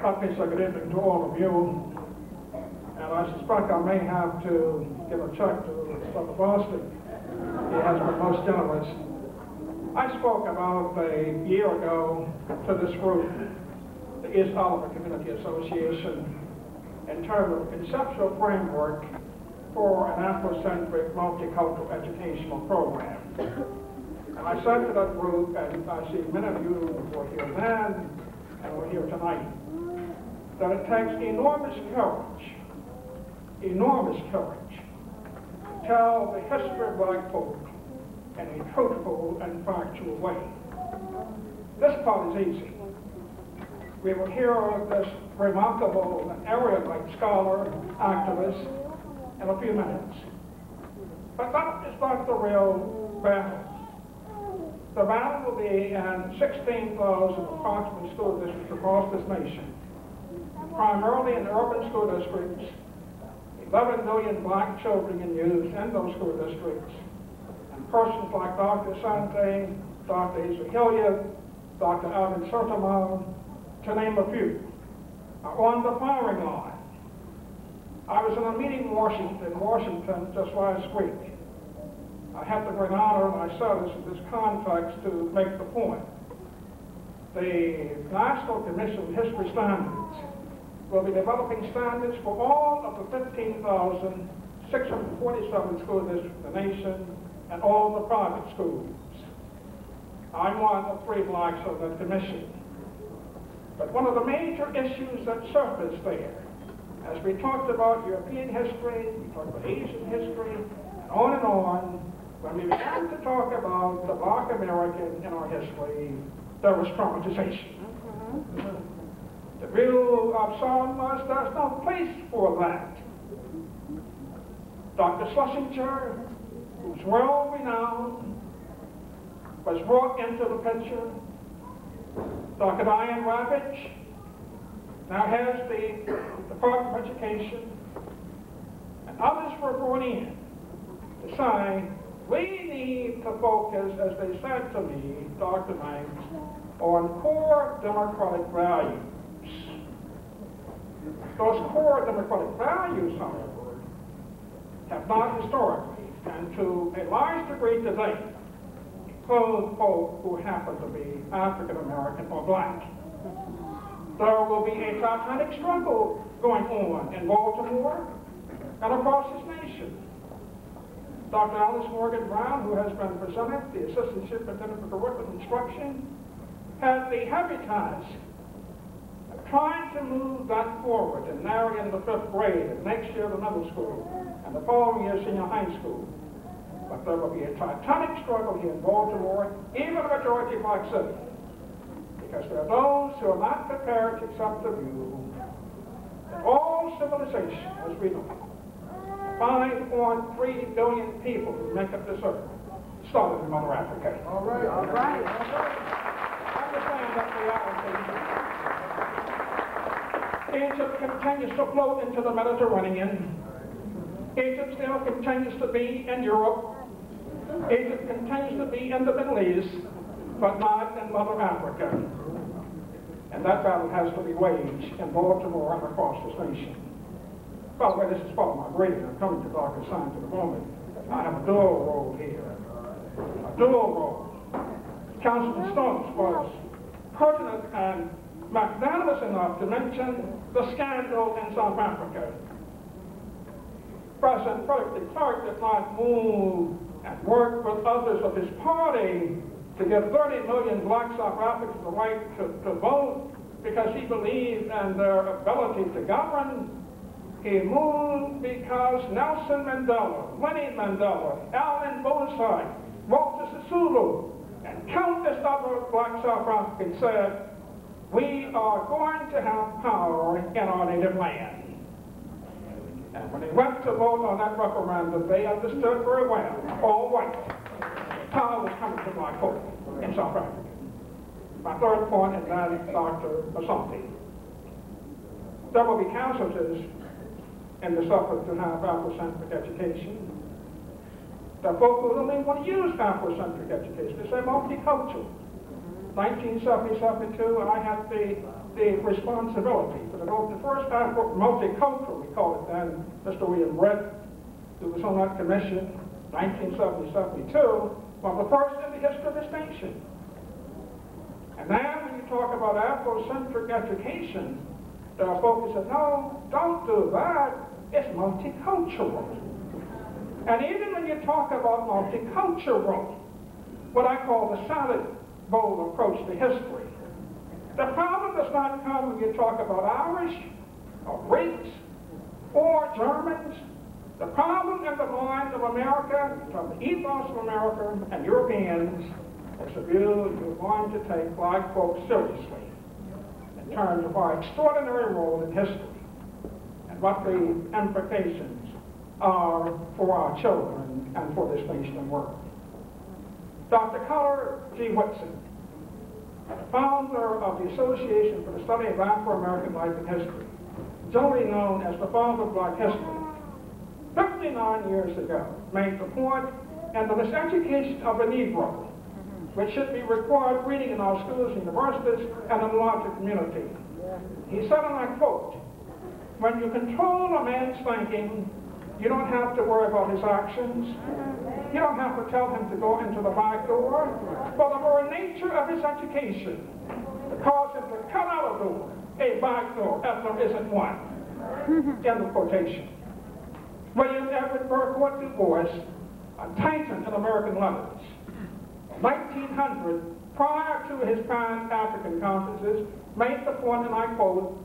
Obviously, good evening to all of you. And I suspect I may have to give a check to Brother Boston. He has been most generous. I spoke about a year ago to this group, the East Oliver Community Association, in terms of a conceptual framework for an Afrocentric multicultural educational program. And I said to that group, and I see many of you were here then and were here tonight, that it takes enormous courage to tell the history of black folk in a truthful and factual way. This part is easy. We will hear this remarkable and erudite scholar, activist, in a few minutes. But that is not the real battle. The battle will be in 16,000 approximately school districts across this nation, primarily in urban school districts, 11 million black children and youth in those school districts, and persons like Dr. Sante, Dr. Asa Hilliard, Dr. Alvin Sotomayor, to name a few, are on the firing line. I was in a meeting in Washington just last week. I had the great honor, and I said this in this context to make the point. The National Commission on History Standards will be developing standards for all of the 15,647 school districts in the nation and all the private schools. I'm one of 3 blacks on that commission. But one of the major issues that surfaced there, as we talked about European history, we talked about Asian history, and on, when we began to talk about the black American in our history, there was traumatization. The view of some was there's no place for that. Dr. Schlesinger, who's well-renowned, was brought into the picture. Dr. Diane Ravitch now has the Department of Education, and others were brought in to say, we need to focus, as they said to me, Dr. Banks, on core democratic values. Those core democratic values, however, have not historically, and to a large degree today, include folk who happen to be African American or black. There will be a titanic struggle going on in Baltimore and across this nation. Dr. Alice Morgan Brown, who has been presented, the Assistant Superintendent for Curriculum Instruction, had the heavy task of trying to move that forward and now in the 5th grade, and next year the middle school, and the following year senior high school. But there will be a titanic struggle here in Baltimore, even a majority black city, because there are those who are not prepared to accept the view that all civilization, as we know, 5.3 billion people who make up this earth started in Mother Africa. All right, all right. Understand that reality. Egypt continues to float into the Mediterranean. Egypt still continues to be in Europe. Egypt continues to be in the Middle East, but not in Mother Africa. And that battle has to be waged in Baltimore and across this nation. By the way, this is part of my briefing. I'm coming to Dr. Science in a moment. I have a dual role here. A dual role. Councilman Stokes was pertinent and magnanimous enough to mention the scandal in South Africa. President Frederick de Klerk did not move and work with others of his party to give 30 million black South Africans the right to vote because he believed in their ability to govern. He moved because Nelson Mandela, Winnie Mandela, Allen Bosai, Walter Sisulu, and countless other black South Africans said, we are going to have power in our native land. And when they went to vote on that referendum, they understood very well, all white, power was coming to black folk in South Africa. My third point is that Dr. Asante. There will be casualties in the effort to have Afrocentric education. There are folk who don't even want to use Afrocentric education. They say multicultural. 1970-72, I had the the responsibility for the first multicultural, we call it then, Mr. William Brett, who was on that commission, 1970-72, was the first in the history of this nation. And now when you talk about Afrocentric education, there are folks who say, no, don't do that, it's multicultural. And even when you talk about multicultural, what I call the salad bowl approach to history, the problem does not come when you talk about Irish, or Greeks, or Germans. The problem in the mind of America, from the ethos of America and Europeans, is that you're going to take black folks seriously in terms of our extraordinary role in history and what the implications are for our children and for this nation and world. Dr. Carter G. Whitson, the founder of the Association for the Study of Afro-American Life and History, generally known as the father of black history, 59 years ago made the point in the miseducation of a Negro, which should be required reading in our schools and universities and in the larger community. He said, and I quote, when you control a man's thinking, you don't have to worry about his actions. You don't have to tell him to go into the back door. For the very nature of his education, to cause him to cut out a door, a back door, if there isn't one. End of quotation. William Everett Burkhardt Du Bois, a titan in American letters, 1900, prior to his Pan-African conferences, made the point, and I quote,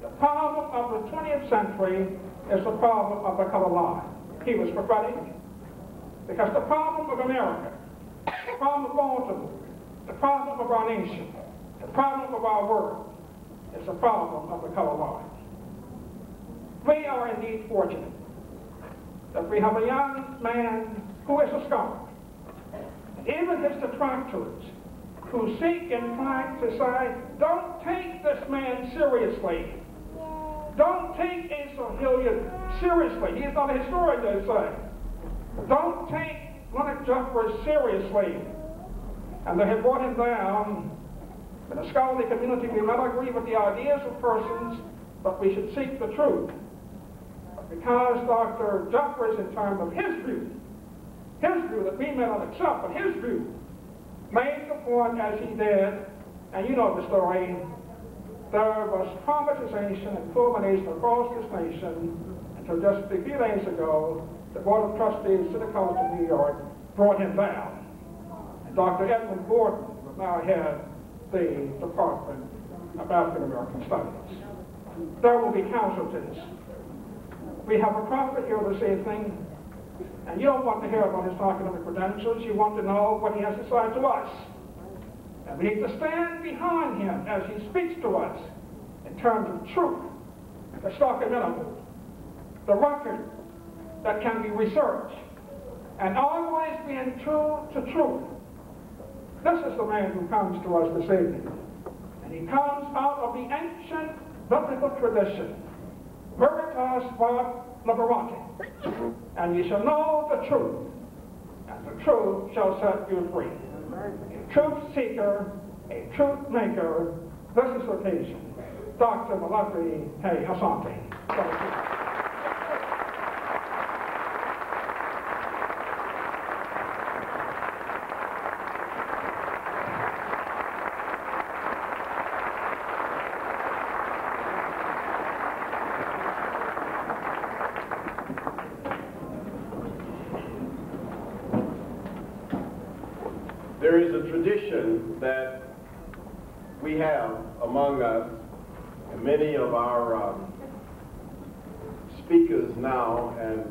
the problem of the 20th century is the problem of the color line. He was prophetic, because the problem of America, the problem of Baltimore, the problem of our nation, the problem of our world, is the problem of the color line. We are indeed fortunate that we have a young man who is a scholar. Even his detractors, who seek in fact to say, don't take this man seriously. Don't take Asa Hilliard seriously. He is not a historian, they say. Don't take Leonard Jeffers seriously. And they have brought him down. In the scholarly community, we may not agree with the ideas of persons, but we should seek the truth. But because Dr. Jeffers, in terms of his view that we may not accept, but his view, made the point as he did, and you know the story, there was traumatization and culmination across this nation until just a few days ago, the Board of Trustees, City College of New York, brought him down. And Dr. Edmund Gordon will now head the Department of African American Studies. There will be casualties. We have a prophet here this evening, and you don't want to hear about his academic credentials. You want to know what he has to say to us. And we need to stand behind him as he speaks to us in terms of truth, the documentable, the record that can be researched, and always being true to truth. This is the man who comes to us this evening. And he comes out of the ancient biblical tradition, Veritas Vot Liberati. And you shall know the truth, and the truth shall set you free. A truth seeker, a truth maker, this is the occasion. Dr. Malafi Hey Asante. There is a tradition that we have among us, and many of our speakers now and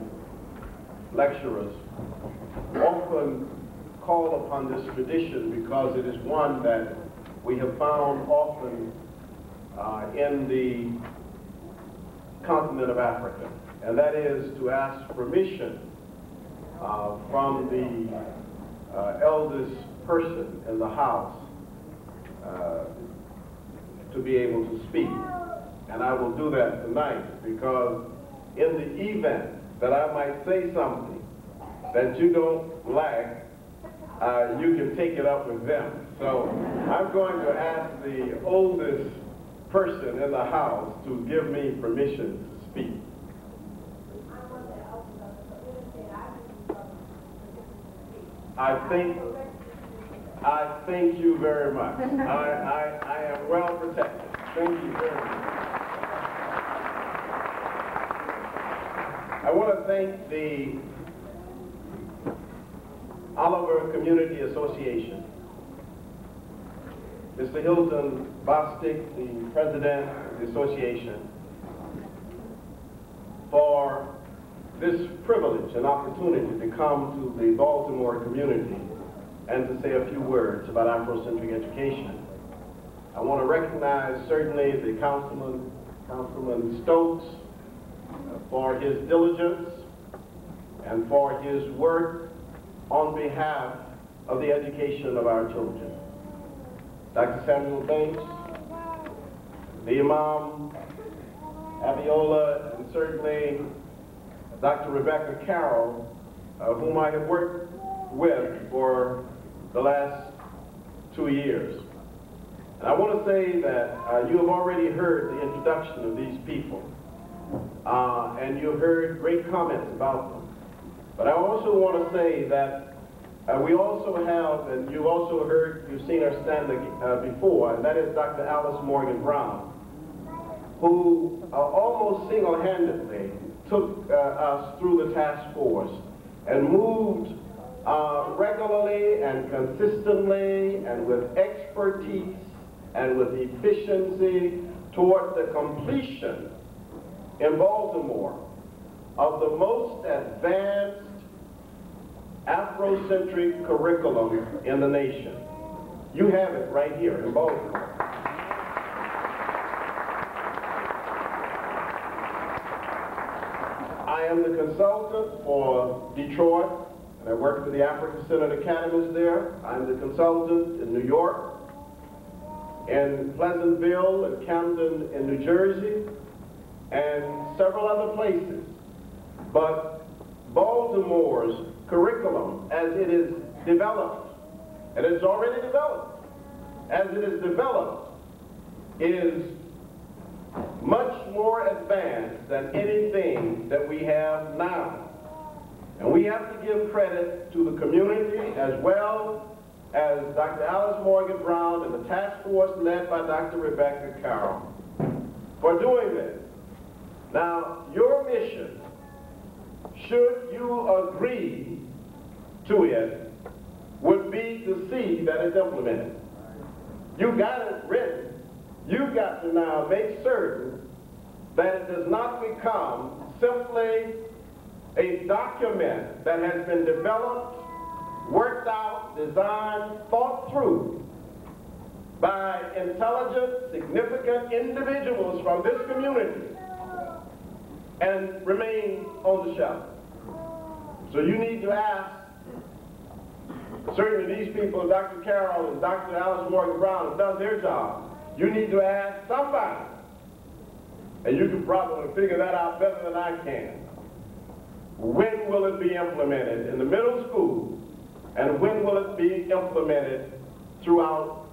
lecturers often call upon this tradition because it is one that we have found often in the continent of Africa, and that is to ask permission from the eldest person in the house to be able to speak. And I will do that tonight because in the event that I might say something that you don't like, you can take it up with them. So I'm going to ask the oldest person in the House to give me permission to speak. I thank you very much. I am well protected. Thank you very much. I want to thank the Oliver Community Association, Mr. Hilton Bostic, the president of the association, for this privilege and opportunity to come to the Baltimore community and to say a few words about Afrocentric education. I want to recognize certainly the Councilman Stokes for his diligence and for his work on behalf of the education of our children. Dr. Samuel Banks, the Imam Abiola, and certainly Dr. Rebecca Carroll, whom I have worked with for the last 2 years. And I want to say that you have already heard the introduction of these people, and you have heard great comments about them. But I also want to say that we also have, and you've also heard, you've seen her stand before, and that is Dr. Alice Morgan Brown, who almost single-handedly took us through the task force and moved regularly and consistently and with expertise and with efficiency toward the completion in Baltimore of the most advanced Afrocentric curriculum in the nation. You have it right here in Baltimore. I am the consultant for Detroit, and I work for the African-centered academies there. I'm the consultant in New York, in Pleasantville and Camden in New Jersey, and several other places. But Baltimore's curriculum, as it is developed, and it's already developed, as it is developed, is much more advanced than anything that we have now. And we have to give credit to the community as well as Dr. Alice Morgan Brown and the task force led by Dr. Rebecca Carroll for doing this. Now, your mission, should you agree to it, would be to see that it's implemented. You got it written. You've got to now make certain that it does not become simply a document that has been developed, worked out, designed, thought through by intelligent, significant individuals from this community and remain on the shelf. So you need to ask, certainly these people, Dr. Carroll and Dr. Alice Morgan Brown have done their job. You need to ask somebody, and you can probably figure that out better than I can. When will it be implemented in the middle school, and when will it be implemented throughout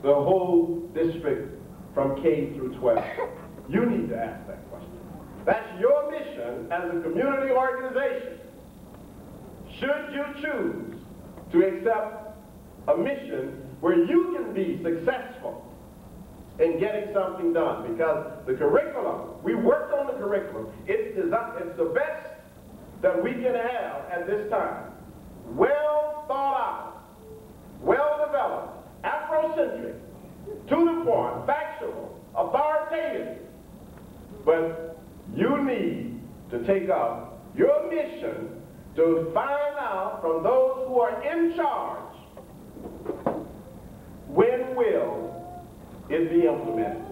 the whole district from K through 12? You need to ask that question. That's your mission as a community organization. Should you choose to accept a mission where you can be successful in getting something done, because the curriculum, we worked on the curriculum, it's the best that we can have at this time. Well thought out, well developed, Afrocentric, to the point, factual, authoritative. But you need to take up your mission to find out from those who are in charge, when will it be implemented?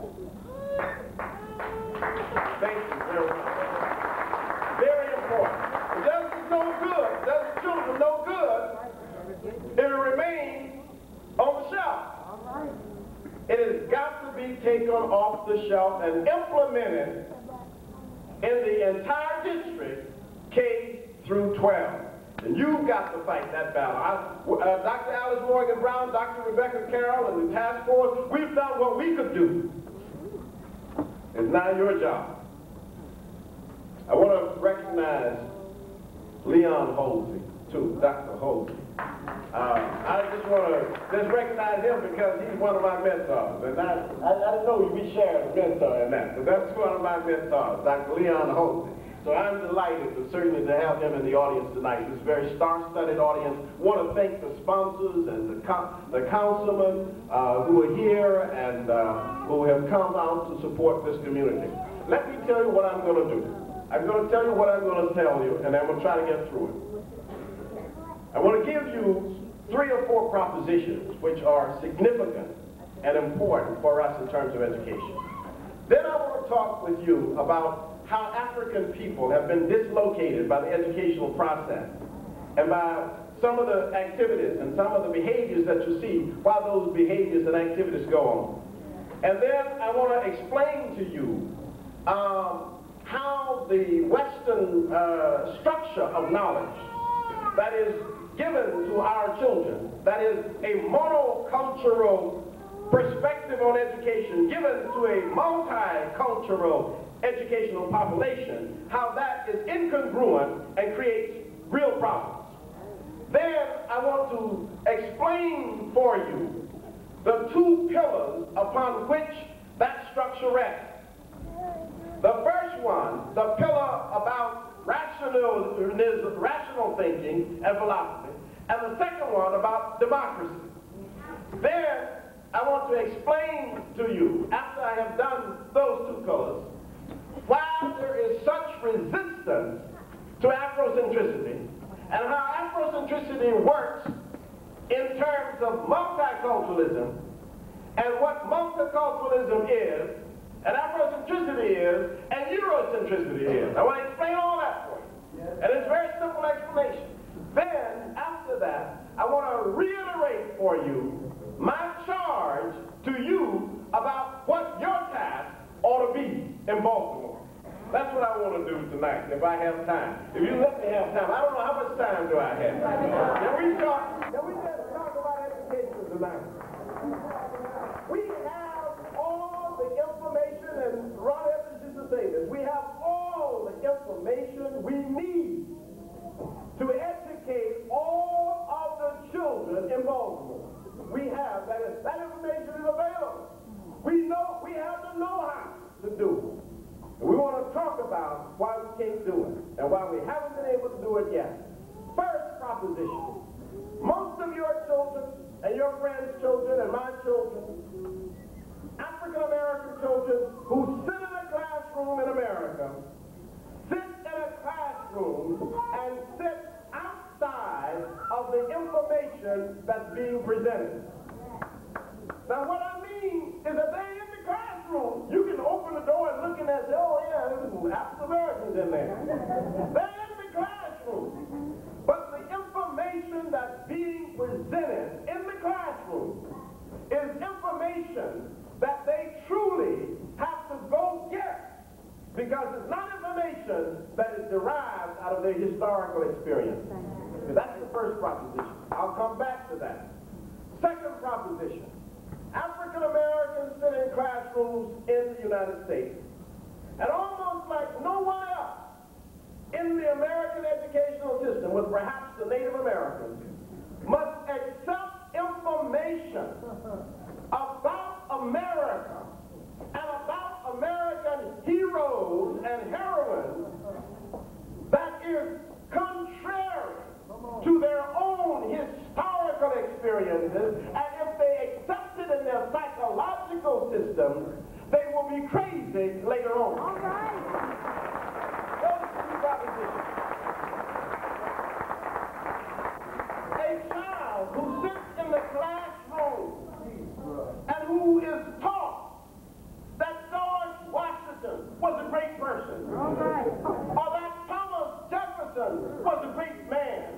Thank you very much. Very important. It does us no good, it does the children no good, it will remain on the shelf. It has got to be taken off the shelf and implemented in the entire district, K through 12. And you've got to fight that battle. Dr. Alice Morgan Brown, Dr. Rebecca Carroll, and the task force, we've done what we could do. It's now your job. I want to recognize Leon Holsey, too, Dr. Holsey. I just want to recognize him because he's one of my mentors. And I didn't know we shared a mentor in that, but that's one of my mentors, Dr. Leon Holsey. So I'm delighted certainly to have him in the audience tonight. This very star-studded audience. I want to thank the sponsors and the councilmen who are here and who have come out to support this community. Let me tell you what I'm going to do. I'm going to tell you what I'm going to tell you, and I'm going to try to get through it. I want to give you 3 or 4 propositions which are significant and important for us in terms of education. Then I want to talk with you about how African people have been dislocated by the educational process and by some of the activities and some of the behaviors that you see while those behaviors and activities go on. And then I want to explain to you how the Western structure of knowledge that is given to our children, that is a monocultural perspective on education given to a multicultural educational population, how that is incongruent and creates real problems. Then I want to explain for you the 2 pillars upon which that structure rests. The first one, the pillar about rational thinking and philosophy, and the second one about democracy. Then I want to explain to you, after I have done those 2 pillars, why there is such resistance to Afrocentricity and how Afrocentricity works in terms of multiculturalism and what multiculturalism is and Afrocentricity is and Eurocentricity is. I want to explain all that for you. And it's a very simple explanation. Then, after that, I want to reiterate for you my charge to you about what your task ought to be in Baltimore. That's what I want to do tonight, if I have time. If you let me have time. I don't know how much time do I have. Can we just talk about education tonight? We have all the information, and Ron Evans used to say this, we have all the information we need to educate all of the children in Baltimore. We have that information is available. We know we have the know-how to do it. And we want to talk about why we can't do it and why we haven't been able to do it yet. First proposition. Most of your children and your friends' children and my children, African American children who sit in a classroom in America, sit in a classroom and sit outside of the information that's being presented. Now what I mean is that they're in the classroom. You can open the door and look in there and say, oh yeah, there's some African Americans in there. They're in the classroom. But the information that's being presented in the classroom is information that they truly have to go get, because it's not information that is derived out of their historical experience. That's the first proposition. I'll come back to that. Second proposition. African Americans sit in classrooms in the United States, and almost like no one else in the American educational system, with perhaps the Native Americans, must accept information about America and about American heroes and heroines that is contrary to their own historical experiences, and if they accept it in their psychological system, they will be crazy later on. All right. Those are 2 propositions. A child who sits in the classroom and who is taught that George Washington was a great person, all right, or that Thomas Jefferson was a great man,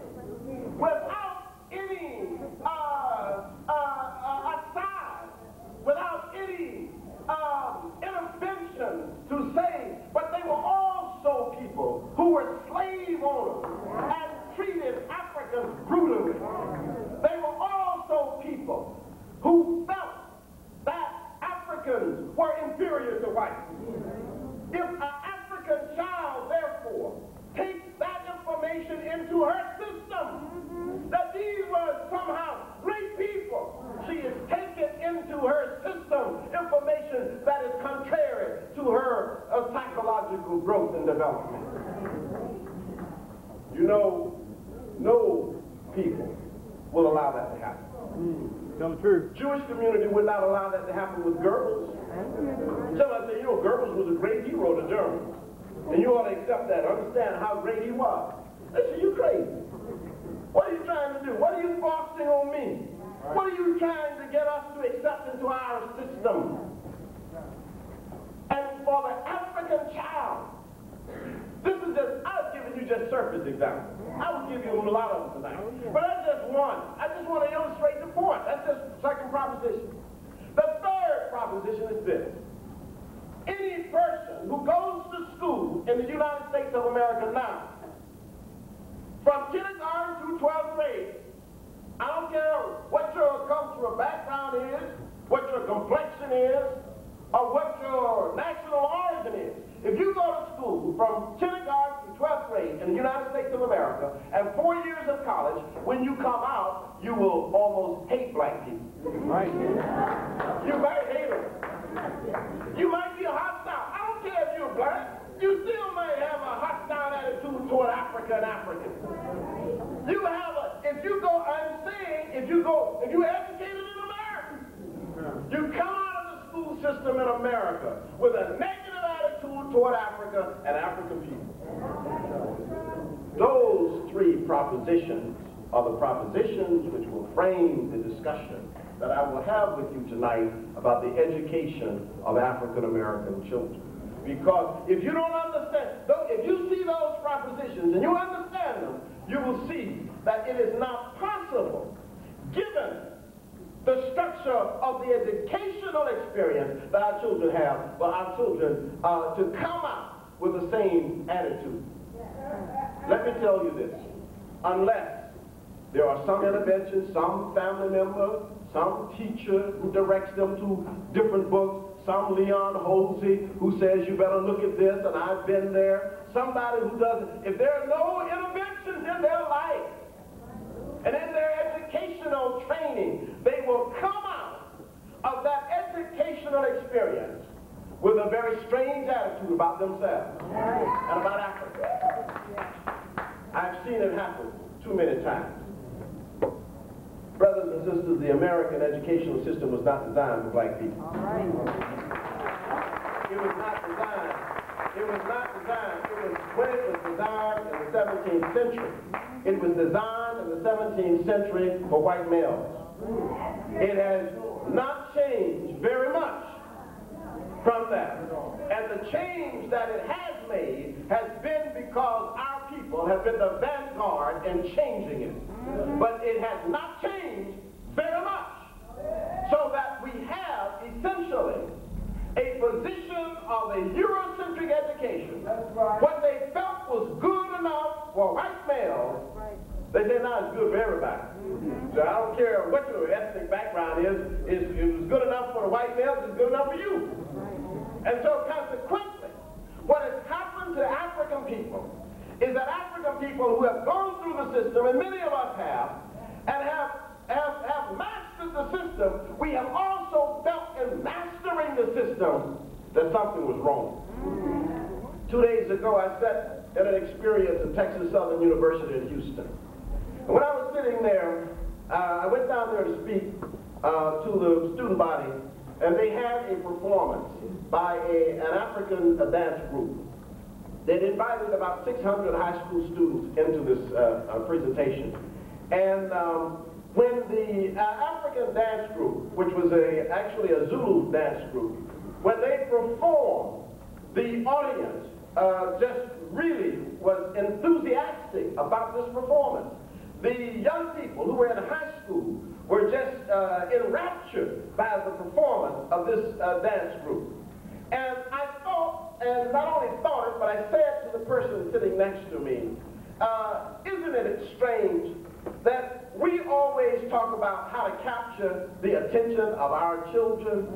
without any aside, without any intervention to say, but Africans were inferior to whites. If an African child, therefore, takes that information into her system, that these were somehow great people, she is taking into her system information that is contrary to her psychological growth and development. You know, no people will allow that to happen. Come true. Jewish community would not allow that to happen with Goebbels. Somebody say, you know, Goebbels was a great hero to Germans. And you ought to accept that, understand how great he was. They say, you crazy. What are you trying to do? What are you forcing on me? What are you trying to get us to accept into our system? And for the African child, this is just, I've given you just surface examples. I will give you a lot of them tonight. But that's just one. I just want to illustrate the point. That's just the second proposition. The third proposition is this. Any person who goes to school in the United States of America now, from kindergarten through 12th grade, I don't care what your cultural background is, what your complexion is, or what your national origin is. If you go to school from kindergarten to 12th grade in the United States of America and 4 years of college, when you come out, you will almost hate black people. Right. You might hate them. You might be hostile. I don't care if you're black. You still may have a hostile attitude toward Africa and Africans. You have a, if you go, I'm saying, if you're educated in America, you come out of the school system in America with a negative attitude toward Africa and African people. Those three propositions are the propositions which will frame the discussion that I will have with you tonight about the education of African American children. Because if you don't understand, if you see those propositions and you understand them, you will see that it is not possible, given the structure of the educational experience that our children have, for our children to come out with the same attitude. Let me tell you this. Unless there are some interventions, some family member, some teacher who directs them to different books, some Leon Holsey who says you better look at this and I've been there, somebody who doesn't, if there are no interventions in their life and in their educational training, they will come out of that educational experience with a very strange attitude about themselves and about Africa. I've seen it happen too many times. Brothers and sisters, the American educational system was not designed for black people. All right. It was not designed. It was not designed. It was when it was designed in the 17th century. It was designed in the 17th century for white males. It has not changed very much from that. And the change that it has made has been because our people have been the vanguard in changing it. But it has not changed very much. So that we have essentially a position of a Eurocentric education. What they felt was good enough for white males, they say now it's good for everybody. So I don't care what your ethnic background is, it was good enough for the white males, it's good enough for you. And so consequently, what has happened to African people is that African people who have gone through the system, and many of us have, and have mastered the system, we have also felt in mastering the system that something was wrong. 2 days ago, I sat at an experience at Texas Southern University in Houston. And when I was sitting there, I went down there to speak to the student body, and they had a performance by an African dance group. They'd invited about 600 high school students into this presentation. And when the African dance group, which was actually a Zulu dance group, when they performed, the audience just really was enthusiastic about this performance. The young people who were in high school were just enraptured by the performance of this dance group. And I thought, and not only thought it, but I said to the person sitting next to me, isn't it strange that we always talk about how to capture the attention of our children,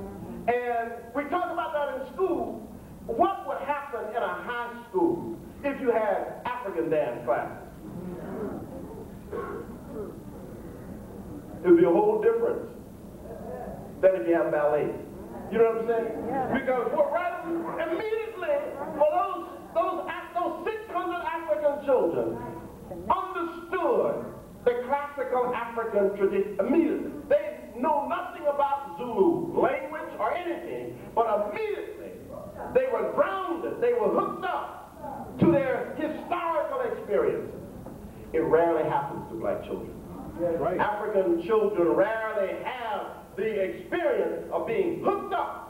And we talk about that in school. What would happen in a high school if you had African dance classes? It would be a whole difference than if you have ballet. You know what I'm saying? Yeah. Because right immediately for those 600 African children understood the classical African tradition immediately. They know nothing about Zulu language or anything, but immediately they were grounded, they were hooked up to their historical experiences. It rarely happens to black children. Right. African children rarely have the experience of being hooked up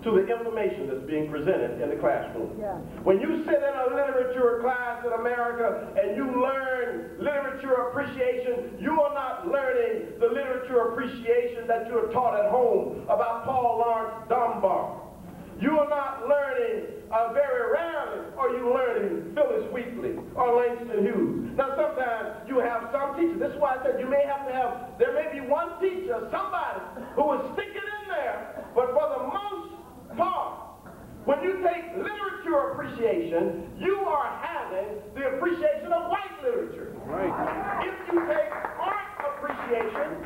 to the information that's being presented in the classroom. Yeah. When you sit in a literature class in America and you learn literature appreciation, you are not learning the literature appreciation that you are taught at home about Paul Laurence Dunbar. You are not learning, very rarely are you learning Phyllis Wheatley or Langston Hughes. Now sometimes you have some teachers, this is why I said you may have to have, there may be one teacher, somebody who will stick it in there, but for the most part, when you take literature appreciation, you are having the appreciation of white literature. Right. If you take art appreciation,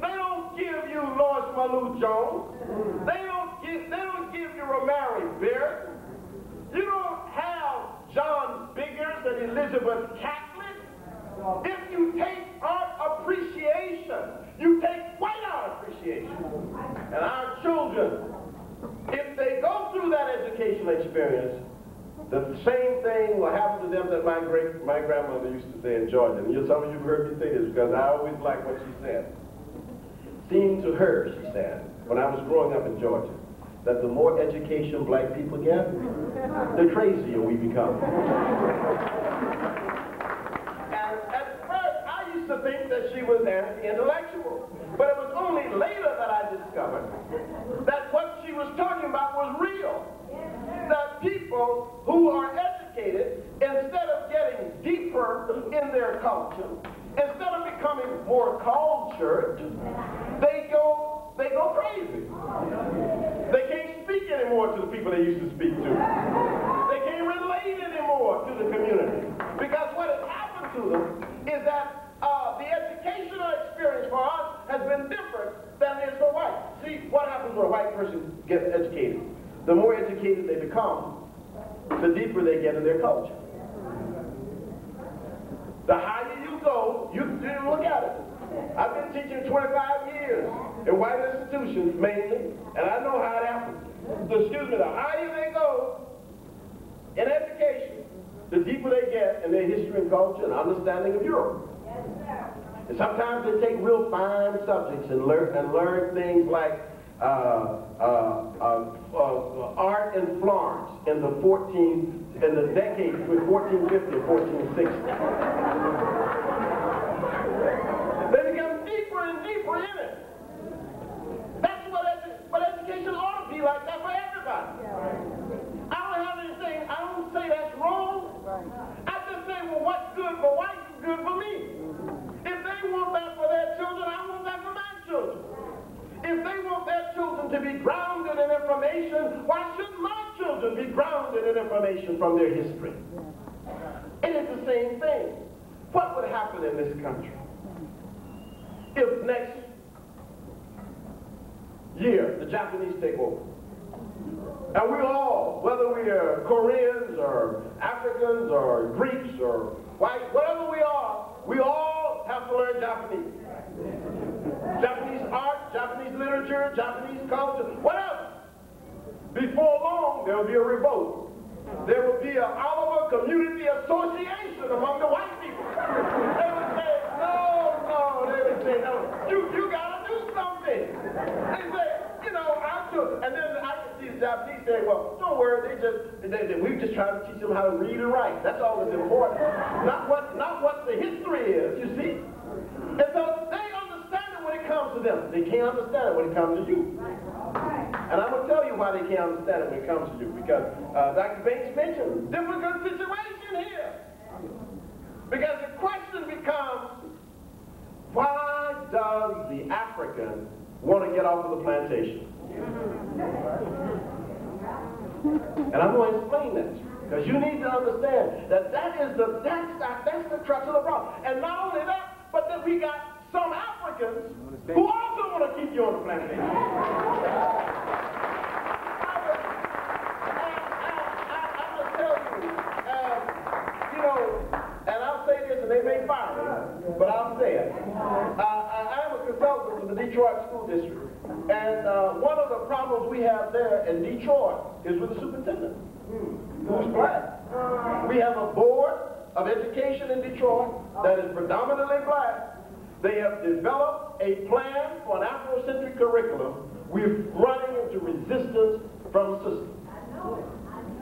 they don't give you Lois Malou Jones. They don't give you Romary Beard. You don't have John Biggers and Elizabeth Catlett. If you take art appreciation, you take white art appreciation. And our children, if they go through that educational experience, the same thing will happen to them that my grandmother used to say in Georgia. And some of you have heard me say this because I always like what she said. Seemed to her, she said, when I was growing up in Georgia, that the more education black people get, the crazier we become. And at first, I used to think that she was anti-intellectual. But it was only later that I discovered that what she was talking about was real. That people who are educated, instead of getting deeper in their culture, instead of becoming more cultured, they go crazy. They can't speak anymore to the people they used to speak to. They can't relate anymore to the community. Because what has happened to them is that the educational experience for us has been different than it is for white. See, what happens when a white person gets educated? The more educated they become, the deeper they get in their culture. The higher you go, you look at it. I've been teaching 25 years in white institutions mainly, and I know how it happens. So, excuse me, the higher they go in education, the deeper they get in their history and culture and understanding of Europe. And sometimes they take real fine subjects and learn things like art in Florence in the decade between 1450 and 1460. They become deeper and deeper in it. That's what education ought to be like that for everybody. I don't have anything, I don't say that's wrong. I just say, well, what's good for white is good for me. If they want that for their children, I want that for my children. If they want their children to be grounded in information, why shouldn't my children be grounded in information from their history? It is the same thing. What would happen in this country if next year the Japanese take over? And we all, whether we are Koreans or Africans or Greeks or white, whatever we all have to learn Japanese. Japanese art, Japanese literature, Japanese culture, whatever. Before long, there will be a revolt. There will be an Oliver Community Association among the white people. They would say, no, they would say, no, you gotta do something. They say, you know, I'll do it. And then I can see the Japanese say, well, don't worry, we just try to teach them how to read and write. That's all that's important. Not what the history is, you see. And so they understand it when it comes to them. They can't understand it when it comes to you. And I'm going to tell you why they can't understand it when it comes to you. Because Dr. Banks mentioned difficult situation here. Because the question becomes, why does the African want to get off of the plantation. And I'm going to explain that to you, because you need to understand that that's the crux of the problem. And not only that, but that we got some Africans who also want to keep you on the plantation. I will tell you, and I'll say this, and they may fire me, but I'll say it. I am a consultant for the Detroit School District. And one of the problems we have there in Detroit is with the superintendent, who's black. We have a board of education in Detroit that is predominantly black. They have developed a plan for an Afrocentric curriculum. We're running into resistance from the system.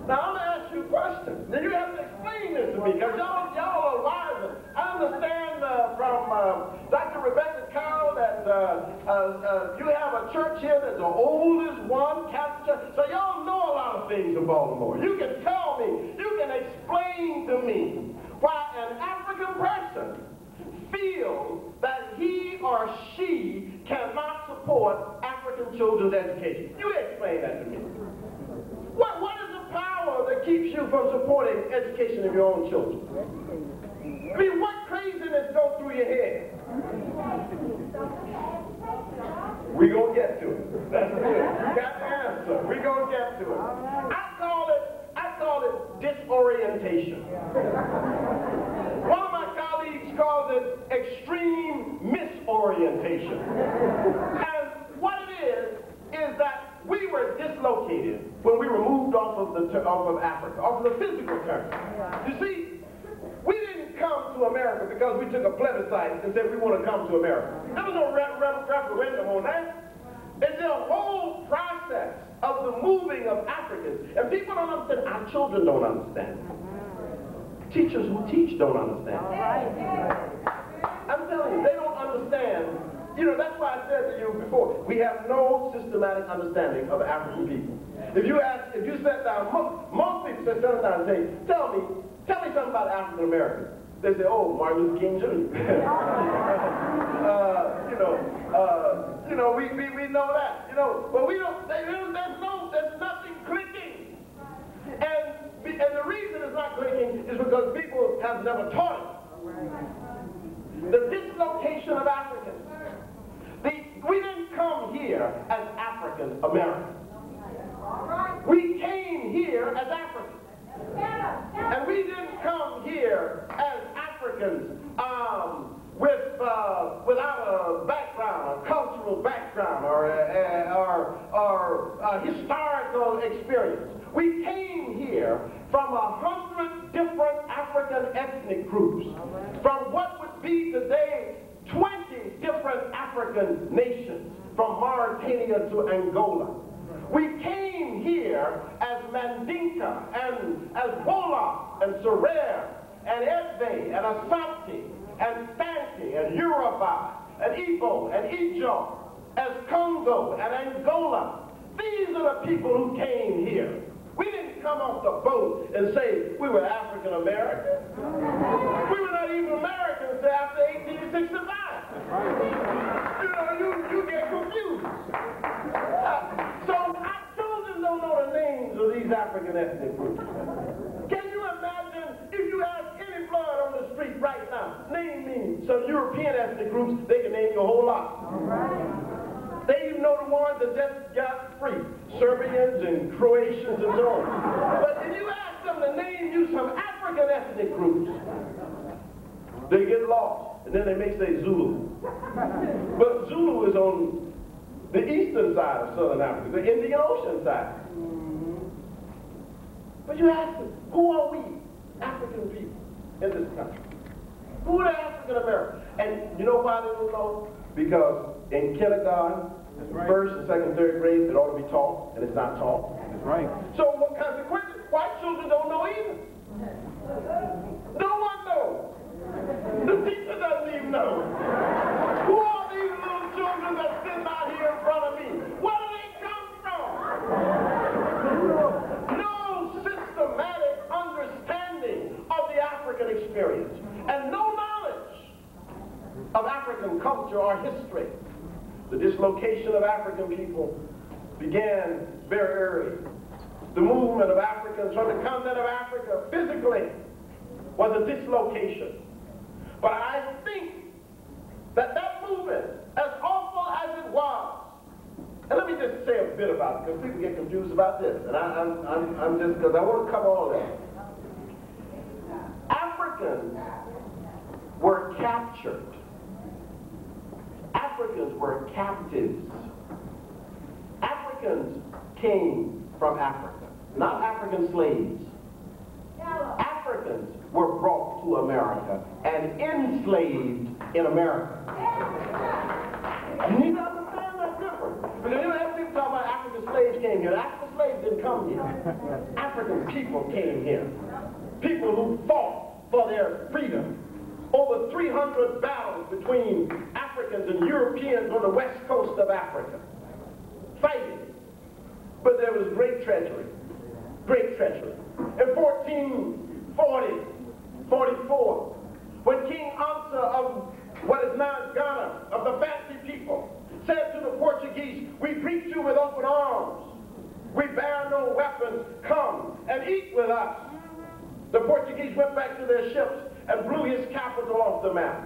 Now, I'm going to ask you a question. Then you have to explain this to me, because y'all are wise. I understand from Dr. Rebecca Carroll that you have a church here that's the oldest one, Catholic church. So y'all know a lot of things in Baltimore. You can tell me, you can explain to me why an African person feels that he or she cannot support African children's education. You explain that to me. What is the power that keeps you from supporting education of your own children? I mean, what craziness goes through your head? We're going to get to it. That's good. You got the answer. We're going to get to it. I call it disorientation. One of my colleagues calls it extreme misorientation. And what it is that we were dislocated when we were moved off of Africa, off of the physical term. You see, we didn't come to America because we took a plebiscite and said we want to come to America. There was no referendum on that. It's a whole process of the moving of Africans. And people don't understand. Our children don't understand. Teachers who teach don't understand. I'm telling you, they don't understand. That's why I said to you before, we have no systematic understanding of African people. If you sat down, most people sit down and say, tell me something about African Americans. They say, oh, Martin Luther King Jr. We know that, but we don't, there's nothing clicking. And the reason it's not clicking is because people have never taught it. The dislocation of Africans. We didn't come here as African Americans. We came here as Africans. And we didn't come here as Africans without a background, a cultural background, or a historical experience. We came here from 100 different African ethnic groups, from what would be today 20 different African nations, from Mauritania to Angola. We came here as Mandinka, and as Wolof, and Serer, and Edve, and Asante, and Santi, and Yoruba, and Igbo, and Ijo, as Congo, and Angola. These are the people who came here. We didn't come off the boat and say we were African Americans. We were not even Americans until after 1865. You get confused. So our children don't know the names of these African ethnic groups. Can you imagine if you ask any blood on the street right now, name me some European ethnic groups, they can name you a whole lot. They even know the ones that just got free, Serbians and Croatians and so on. But if you ask them to name you some African ethnic groups, they get lost, and then they may say Zulu. But Zulu is on the eastern side of Southern Africa, the Indian Ocean side. But you ask them, who are we, African people, in this country? Who are the African Americans? And you know why they don't know? Because in kindergarten, first and second, third grade, it ought to be taught, and it's not taught. That's right. So what consequently, white children don't know either. No one knows. The teacher doesn't even know. Who are these little children that sit out here in front of me? Where do they come from? No systematic understanding of the African experience, and no knowledge of African culture or history. The dislocation of African people began very early. The movement of Africans from the continent of Africa physically was a dislocation. But I think that that movement, as awful as it was, and let me just say a bit about it, because people get confused about this, and I'm just, because I want to cover all that. Africans were captured. Africans were captives. Africans came from Africa, not African slaves. Africans were brought to America and enslaved in America. You need to understand that difference. Because you know, people talk about African slaves came here. African slaves didn't come here. African people came here. People who fought for their freedom. Over 300 battles between Africans and Europeans on the west coast of Africa. Fighting. But there was great treachery. Great treachery. In 1444, when King Ansa of what is now Ghana, of the Fancy people, said to the Portuguese, "We greet you with open arms. We bear no weapons. Come and eat with us." The Portuguese went back to their ships and blew his capital off the map.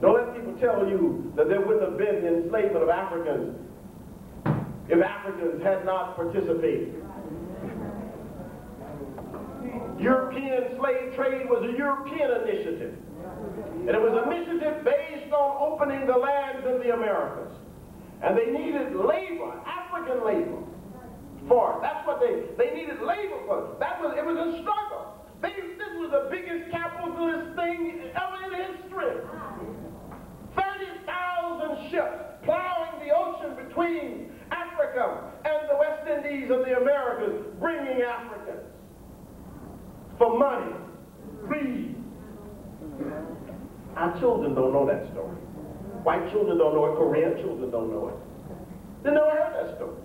Don't let people tell you that there wouldn't have been enslavement of Africans if Africans had not participated. European slave trade was a European initiative. And it was an initiative based on opening the lands in the Americas. And they needed labor, African labor, for it. That's what they needed labor for. It was a struggle. This was the biggest capitalist thing ever in history. 30,000 ships plowing the ocean between Africa and the West Indies of the Americas, bringing Africans for money, greed. Our children don't know that story. White children don't know it. Korean children don't know it. They never heard that story.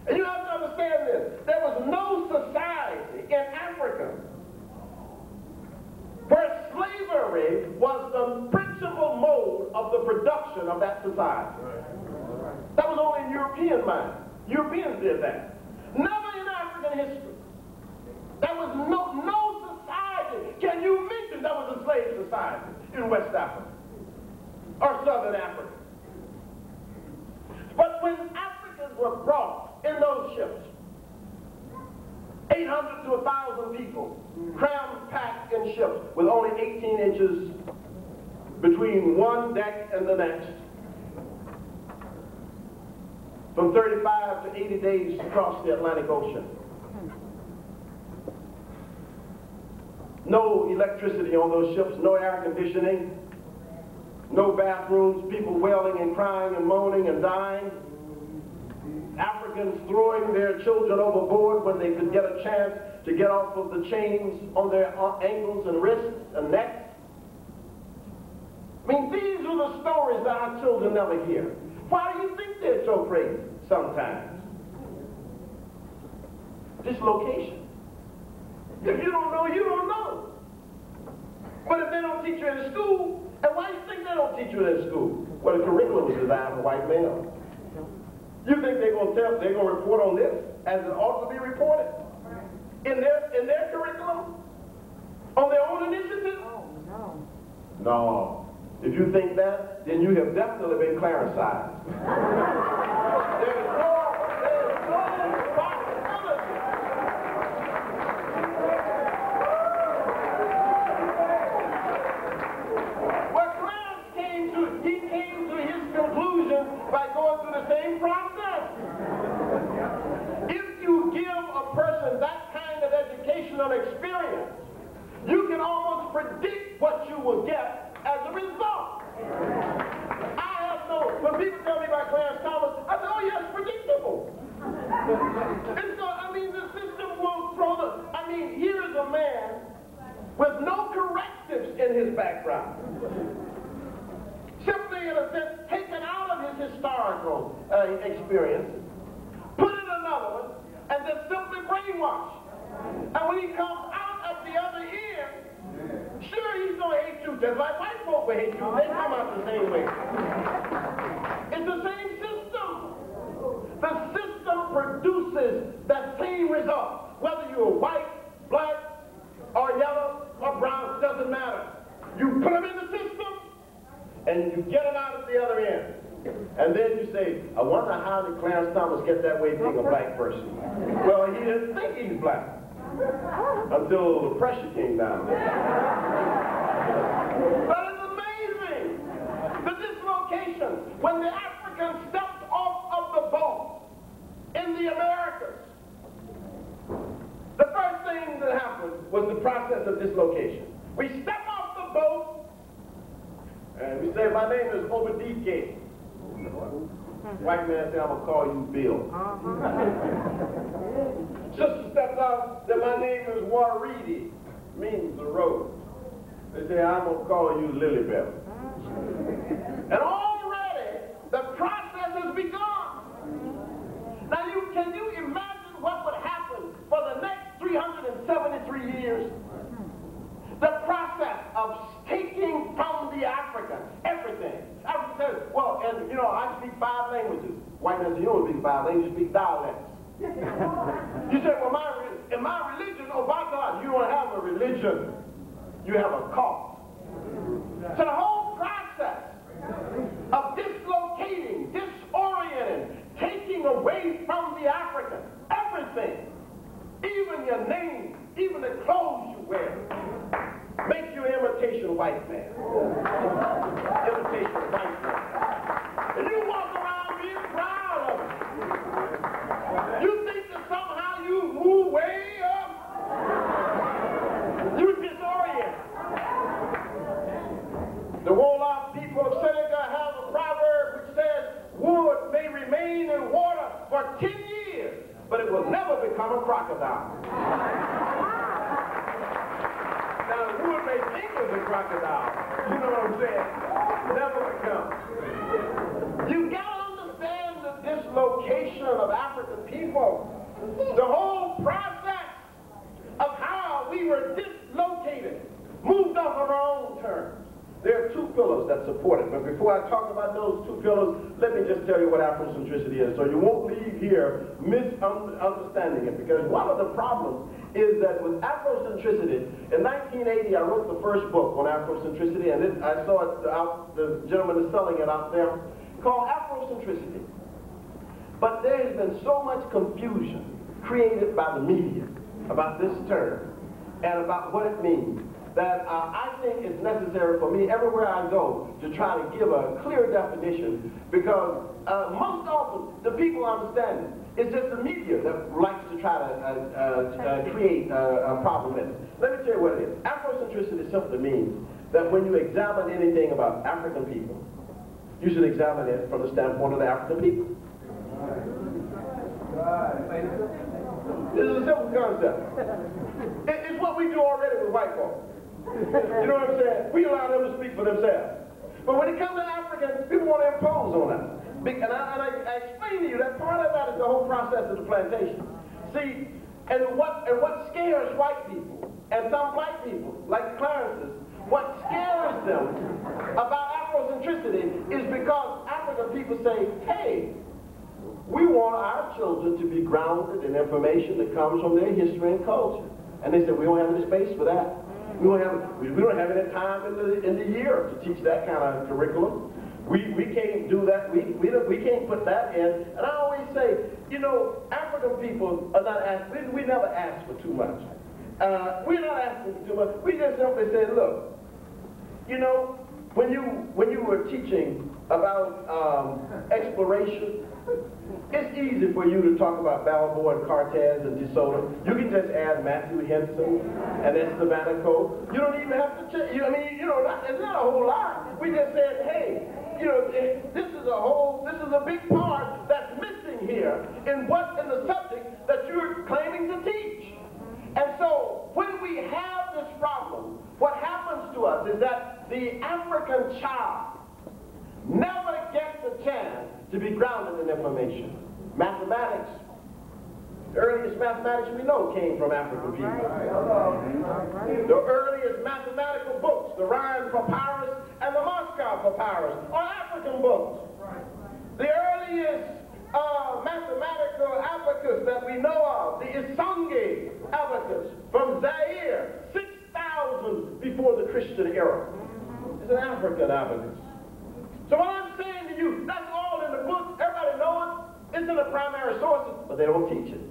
And you have to understand this. There was no society in Africa where slavery was the principal mode of the production of that society. That was only in European mind. Europeans did that. Never in African history. There was no society. Can you mention there was a slave society in West Africa or Southern Africa? But when Africans were brought in those ships, 800 to 1,000 people, crammed packed in ships with only 18 inches between one deck and the next, from 35 to 80 days to cross the Atlantic Ocean. No electricity on those ships, no air conditioning, no bathrooms, people wailing and crying and moaning and dying. Africans throwing their children overboard when they could get a chance to get off of the chains on their ankles and wrists and necks. I mean, these are the stories that our children never hear. Why do you think they're so crazy sometimes? Dislocation. If you don't know, you don't know. But if they don't teach you in school, and why do you think they don't teach you in school? Well, the curriculum was designed for white males. You think they're going to report on this as it ought to be reported? In their curriculum? On their own initiative? Oh, no. No. If you think that, then you have definitely been claricized. There's no possibility. Well, Clarence came to his conclusion by going through the same process. If you give a person that kind of educational experience, you can almost predict what you will get as a result. When people tell me about Clarence Thomas, I say, oh yeah, it's predictable. And so, I mean, the system won't throw here is a man with no correctives in his background. Simply, in a sense, taken out of his historical experience, put in another one, and then simply brainwashed. And when he comes out at the other end, Sure, he's going to hate you just like white folk will hate you. They come out the same way. It's the same system. The system produces that same result. Whether you're white, black, or yellow, or brown, doesn't matter. You put them in the system, and you get them out at the other end. And then you say, I wonder how did Clarence Thomas get that way being a black person? Well, he didn't think he's black until the pressure came down there. But it's amazing, the dislocation. When the Africans stepped off of the boat in the Americas, the first thing that happened was the process of dislocation. We step off the boat, and we say, my name is Obadike. White man said, I'm going to call you Bill. Sister steps out, said, my name is Waridi, means the rose. They say, I'm going to call you Lilybell. And already, the process has begun. Now, can you imagine what would happen for the next 373 years? The process of taking from the African everything. Africa says, well, and you know, I speak 5 languages. White man says, you don't speak 5 languages, you speak dialects. You say, well, in my religion, oh my God, you don't have a religion. You have a cult. So the whole process of dislocating, disorienting, taking away from the African everything, even your name, even the clothes you wear, make you an imitation white man. Imitation white man. And you walk around being proud of it. You think that somehow you move way up. You disoriented. The Wolof people of Senegal have a proverb which says, wood may remain in water for 10 years, but it will never become a crocodile. Now, the wood may think it's a crocodile. You know what I'm saying? Never become. You got to understand the dislocation of African people. The whole process of how we were dislocated moved off of our own terms. There are 2 pillars that support it. But before I talk about those 2 pillars, let me just tell you what Afrocentricity is, so you won't leave here misunderstanding it. Because one of the problems is that with Afrocentricity, in 1980, I wrote the first book on Afrocentricity, and I saw it out, the gentleman is selling it out there, called Afrocentricity. But there has been so much confusion created by the media about this term and about what it means, that I think it's necessary for me everywhere I go to try to give a clear definition, because most often the people understand it. It's just the media that likes to try to create a problem with it. Let me tell you what it is. Afrocentricity simply means that when you examine anything about African people, you should examine it from the standpoint of the African people. This is a simple concept. It's what we do already with white folks. You know what I'm saying? We allow them to speak for themselves. But when it comes to Africans, people want to impose on us. And I explain to you that part of that is the whole process of the plantation. See, and what scares white people, and some black people, like Clarence's, what scares them about Afrocentricity is because African people say, hey, we want our children to be grounded in information that comes from their history and culture. And they said, we don't have any space for that. We don't have any time in the year to teach that kind of curriculum. We can't do that. We can't put that in. And I always say, you know, African people are not asking. We never ask for too much. We're not asking for too much. We just simply say, look, you know, when you were teaching about exploration, it's easy for you to talk about Balboa and Cortez and De Soto. You can just add Matthew Henson and then Savannah Cole. You don't even have to check. I mean, you know, it's not a whole lot. We just said, hey, you know, this is a big part that's missing here in the subject that you're claiming to teach. And so when we have this problem, what happens to us is that the African child never gets a chance to be grounded in information. Mathematics, The earliest mathematics we know came from African people. The earliest mathematical books, the Rhind papyrus and the Moscow papyrus, are African books. The earliest mathematical abacus that we know of, the Isongi abacus from Zaire, 6,000 before the Christian era, is an African abacus. So what I'm saying to you, that's all in the book. Everybody knows it. It's in the primary sources, but they don't teach it.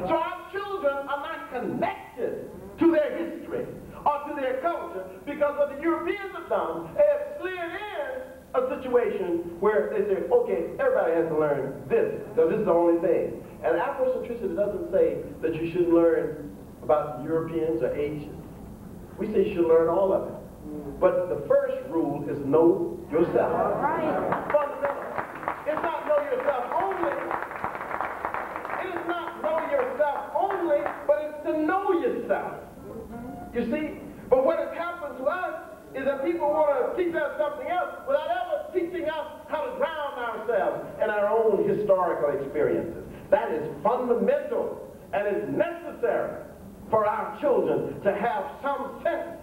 So our children are not connected to their history or to their culture, because what the Europeans have done, they have slid in a situation where they say, okay, everybody has to learn this, because this is the only thing. And Afrocentricity doesn't say that you should learn about Europeans or Asians. We say you should learn all of it. But the first rule is know yourself. Fundamental. It's not know yourself only. It is not know yourself only, but it's to know yourself. You see? But what has happened to us is that people want to teach us something else without ever teaching us how to ground ourselves in our own historical experiences. That is fundamental and is necessary for our children to have some sense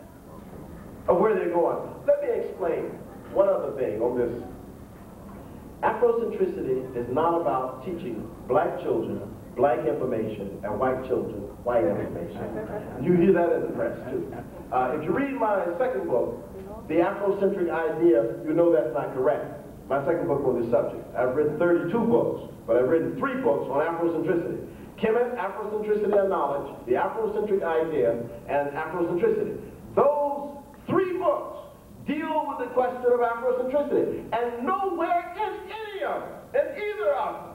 of where they're going. Let me explain one other thing on this. Afrocentricity is not about teaching black children black information and white children white information. You hear that in the press too. If you read my second book, The Afrocentric Idea, you know that's not correct. My second book on this subject. I've written 32 books, but I've written 3 books on Afrocentricity. Kemet, Afrocentricity and Knowledge, The Afrocentric Idea, and Afrocentricity. Those 3 books deal with the question of Afrocentricity. And nowhere in any of them, in either of them,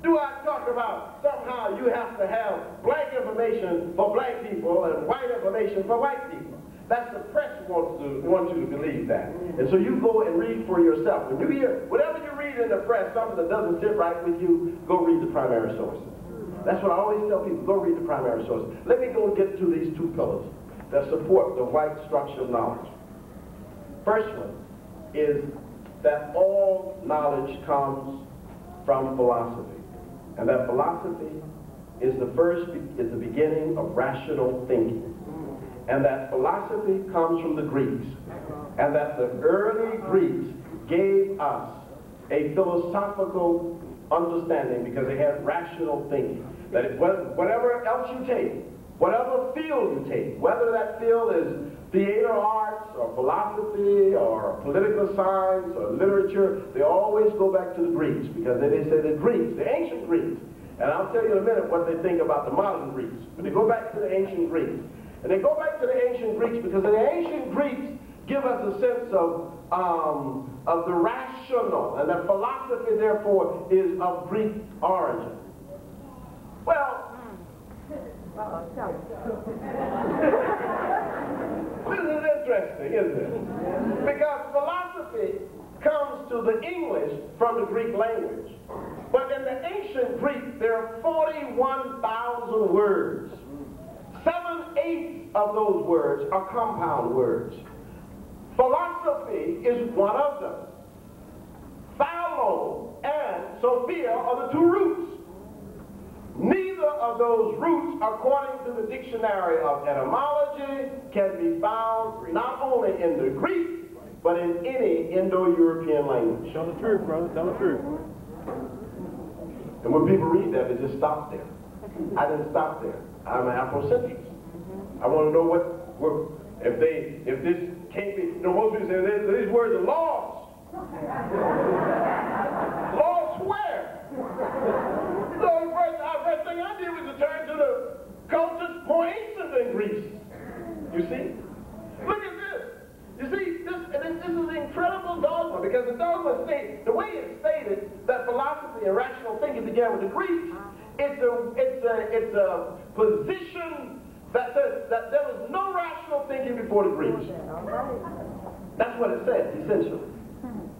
do I talk about somehow you have to have black information for black people and white information for white people. That's the press wants you to believe that. And so you go and read for yourself. When you hear, whatever you read in the press, something that doesn't sit right with you, go read the primary sources. That's what I always tell people, go read the primary sources. Let me go and get to these 2 pillars that support the white structure of knowledge. First one is that all knowledge comes from philosophy. And that philosophy is the beginning of rational thinking. And that philosophy comes from the Greeks. And that the early Greeks gave us a philosophical understanding because they had rational thinking. That whatever else you take, whatever field you take, whether that field is theater arts or philosophy or political science or literature, they always go back to the Greeks because they say the Greeks, the ancient Greeks, and I'll tell you in a minute what they think about the modern Greeks, but they go back to the ancient Greeks. And they go back to the ancient Greeks because the ancient Greeks give us a sense of the rational, and that philosophy therefore is of Greek origin. Well, this is interesting, isn't it? Because philosophy comes to the English from the Greek language. But in the ancient Greek, there are 41,000 words. 7/8 of those words are compound words. Philosophy is one of them. Phalo and Sophia are the 2 roots. Neither of those roots, according to the dictionary of etymology, can be found not only in the Greek, but in any Indo-European language. Tell the truth, brother. Tell the truth. And when people read that, they just stop there. I didn't stop there. I'm an Afrocentrist. I want to know if this can't be, most people say these words are lost. Lost where? So the first thing I did was to turn to the cultures more ancient than Greece. You see? Look at this. You see, this is an incredible dogma, because the dogma states, the way it's stated that philosophy and rational thinking began with the Greeks, it's a position that says that there was no rational thinking before the Greeks. That's what it says, essentially.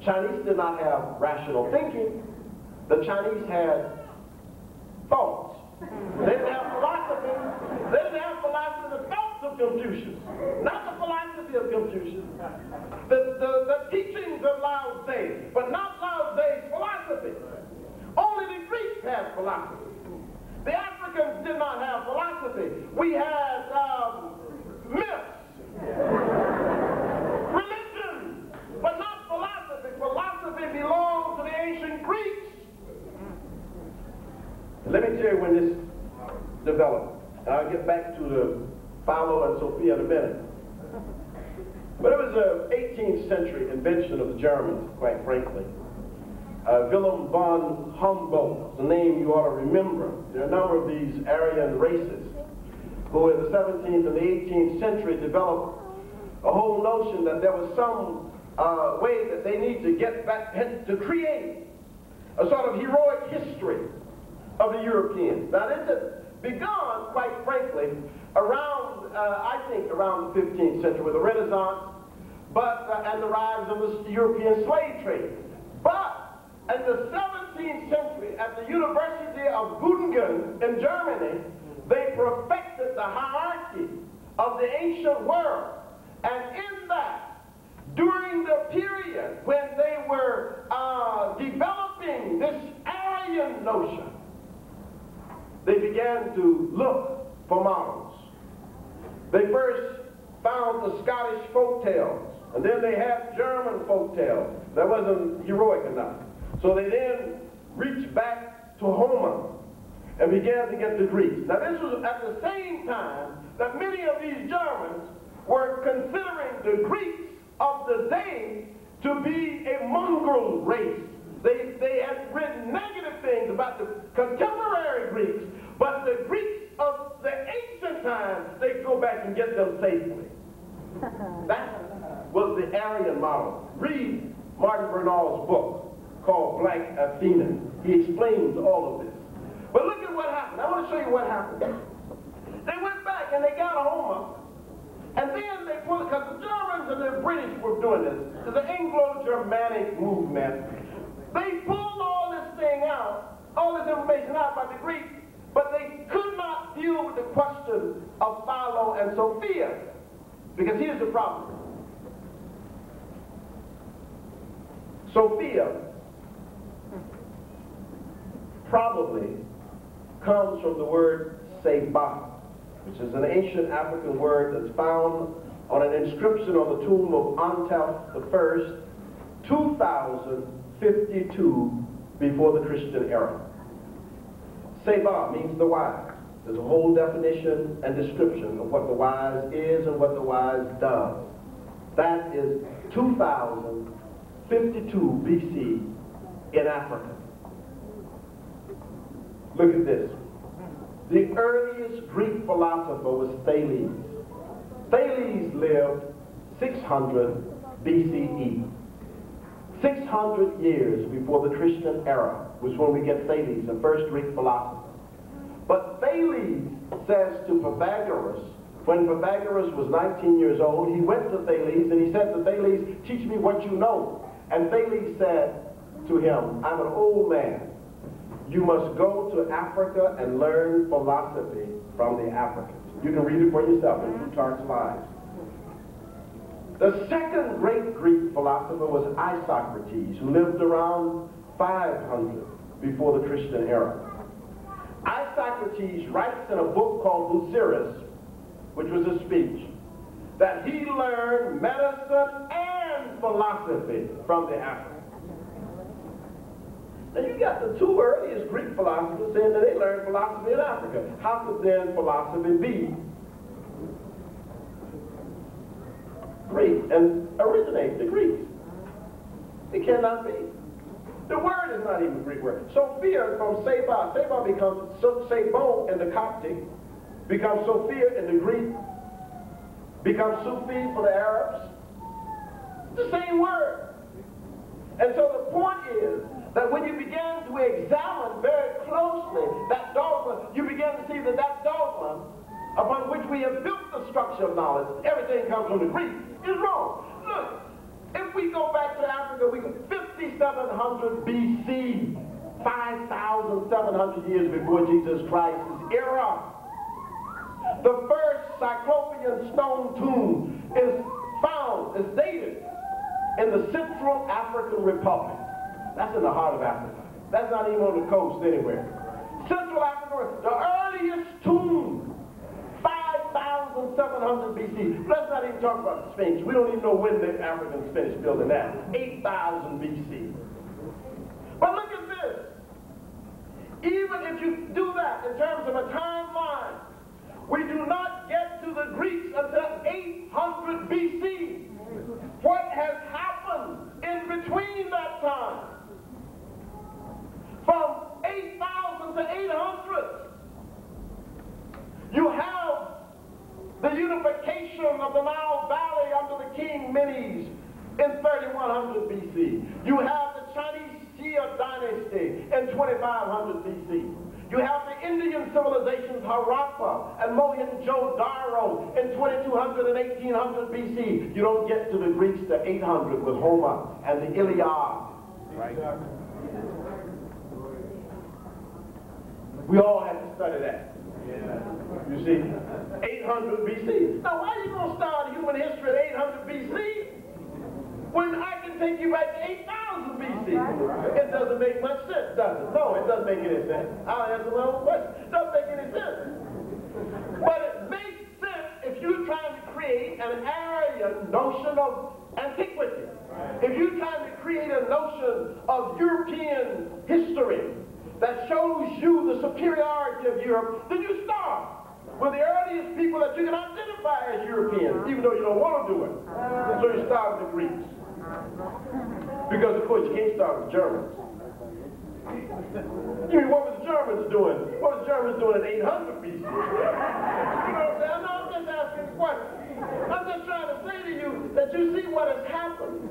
Chinese did not have rational thinking. The Chinese had thoughts. They didn't have philosophy. They didn't have philosophy, the thoughts of Confucius, not the philosophy of Confucius. The teachings of Lao Tse, but not Lao Tse's philosophy. Only the Greeks had philosophy. The African let me tell you when this developed. I'll get back to the Philo and Sophia in a minute. But it was an 18th century invention of the Germans, quite frankly. Wilhelm von Humboldt, the name you ought to remember. There are a number of these Aryan races who in the 17th and the 18th century developed a whole notion that there was some way that they need to get back, to create a sort of heroic history of the Europeans. Now this had begun, quite frankly, around, I think, around the 15th century with the Renaissance, and the rise of the European slave trade. But in the 17th century, at the University of Göttingen in Germany, they perfected the hierarchy of the ancient world. And in that, during the period when they were developing this Aryan notion, they began to look for models. They first found the Scottish folk tales, and then they had German folk tales. That wasn't heroic enough. So they then reached back to Homer and began to get the Greeks. Now this was at the same time that many of these Germans were considering the Greeks of the day to be a mongrel race. They had written negative things about the contemporary Greeks, but the Greeks of the ancient times, they could go back and get them safely. That was the Aryan model. Read Martin Bernal's book called Black Athena. He explains all of this. But look at what happened. I want to show you what happened. They went back and they got Homer, and then they pulled, because the Germans and the British were doing this, the Anglo-Germanic movement. They pulled all this thing out, all this information out about the Greeks, but they could not deal with the question of Philo and Sophia. Because here's the problem. Sophia probably comes from the word Seba, which is an ancient African word that's found on an inscription on the tomb of Antef I, 2052 before the Christian era. Seba means the wise. There's a whole definition and description of what the wise is and what the wise does. That is 2052 BC in Africa. Look at this. The earliest Greek philosopher was Thales. Thales lived 600 BCE. 600 years before the Christian era was when we get Thales, the first Greek philosopher. But Thales says to Pythagoras, when Pythagoras was 19 years old, he went to Thales and he said to Thales, teach me what you know. And Thales said to him, I'm an old man. You must go to Africa and learn philosophy from the Africans. You can read it for yourself in Plutarch's Lives. The second great Greek philosopher was Isocrates, who lived around 500 before the Christian era. Isocrates writes in a book called Bucerus, which was a speech, that he learned medicine and philosophy from the Africans. Now you got the two earliest Greek philosophers saying that they learned philosophy in Africa. How could then philosophy be Greek and originate the Greeks? It cannot be. The word is not even a Greek word. Sophia from Seba. Seba becomes Sebo in the Coptic, becomes Sophia in the Greek, becomes Sufi for the Arabs. It's the same word. And so the point is that when you begin to examine very closely that dogma, you begin to see that that dogma upon which we have built the structure of knowledge, everything comes from the Greek, is wrong. Look, if we go back to Africa, we go 5700 BC, 5,700 years before Jesus Christ's era. The first Cyclopean stone tomb is found, is dated in the Central African Republic. That's in the heart of Africa. That's not even on the coast anywhere. Central Africa, the earliest tomb, 5,700 BC. Let's not even talk about the Sphinx. We don't even know when the Africans finished building that. 8,000 BC. But look at this. Even if you do time. From 8,000 to 800. You have the unification of the Nile Valley under the King Menes in 3100 BC. You have the Chinese Xia dynasty in 2500 BC. You have the Indian civilizations Harappa and Mohenjo-Daro in 2200 and 1800 BC. You don't get to the Greeks to 800 with Homer and the Iliad. Right. We all have to study that. Yeah. You see, 800 BC. Now, why are you going to start human history at 800 BC when I can take you back to 8,000 BC? It doesn't make much sense, does it? No, it doesn't make any sense. I'll answer my own question. It doesn't make any sense. But it makes sense if you're trying to create an Aryan notion of antiquity. If you're trying to create a notion of European history that shows you the superiority of Europe, then you start with the earliest people that you can identify as Europeans, even though you don't want to do it. So you start with the Greeks. Because, of course, you can't start with Germans. You mean, what were the Germans doing? What were the Germans doing in 800 BC? You know what I'm saying? No, I'm just asking a question. I'm just trying to say to you that you see what has happened.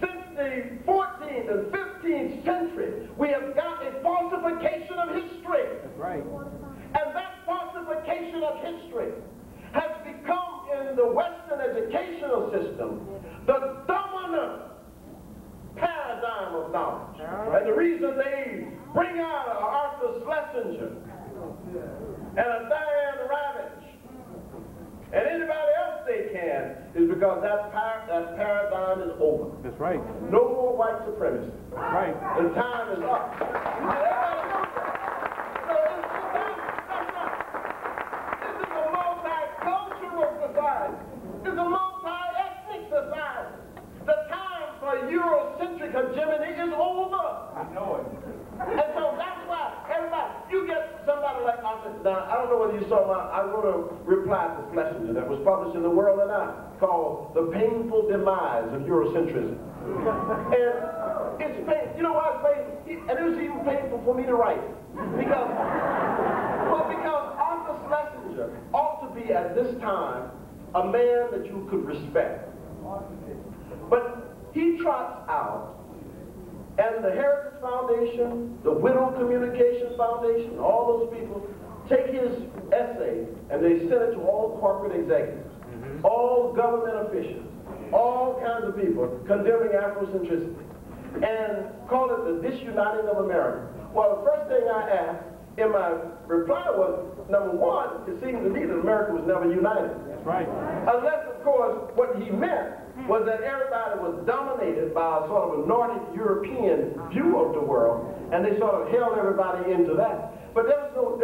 Since the 14th and 15th century, we have got a falsification of history. That's right. And that falsification of history has become, in the Western educational system, the dominant paradigm of knowledge. Right. And the reason they bring out a Arthur Schlesinger and a Diane Ravitch and anybody else they can is because that paradigm is over. That's right. No more white supremacy. That's right. The time is up. Everybody knows that. So that's not. This is a multicultural society. It's a multi-ethnic society. The time for Eurocentric hegemony is over. I know it. And so that's why everybody, you get somebody like Arthur. Now, I don't know whether you saw I wrote a reply to Schlesinger that was published in The World and I called The Painful Demise of Eurocentrism. And it's painful. You know why it's painful? And it was even painful for me to write. Because Arthur Schlesinger ought to be at this time a man that you could respect. But he trots out, and the Heritage Foundation, the Widow Communications Foundation, all those people take his essay and they send it to all corporate executives, all government officials, all kinds of people condemning Afrocentricity, and call it the disuniting of America. Well, the first thing I asked in my reply was, number one, it seems to me that America was never united. That's right. Unless, of course, what he meant was that everybody was dominated by a sort of a Nordic European view of the world, and they sort of held everybody into that. But there's no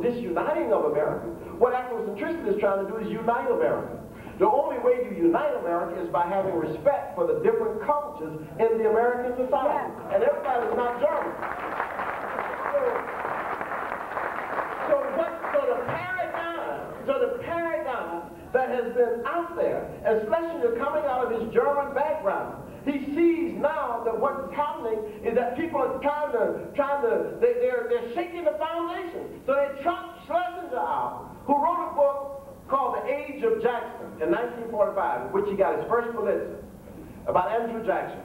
disuniting of America. What Afrocentricity is trying to do is unite America. The only way you unite America is by having respect for the different cultures in the American society. Yeah. And everybody's not German. So the paradigm that has been out there, especially coming out of his German background, he sees now that what's happening is that people are they're shaking the foundation. So they trumped Schlesinger out, who wrote a book called The Age of Jackson in 1945, in which he got his first Pulitzer, about Andrew Jackson.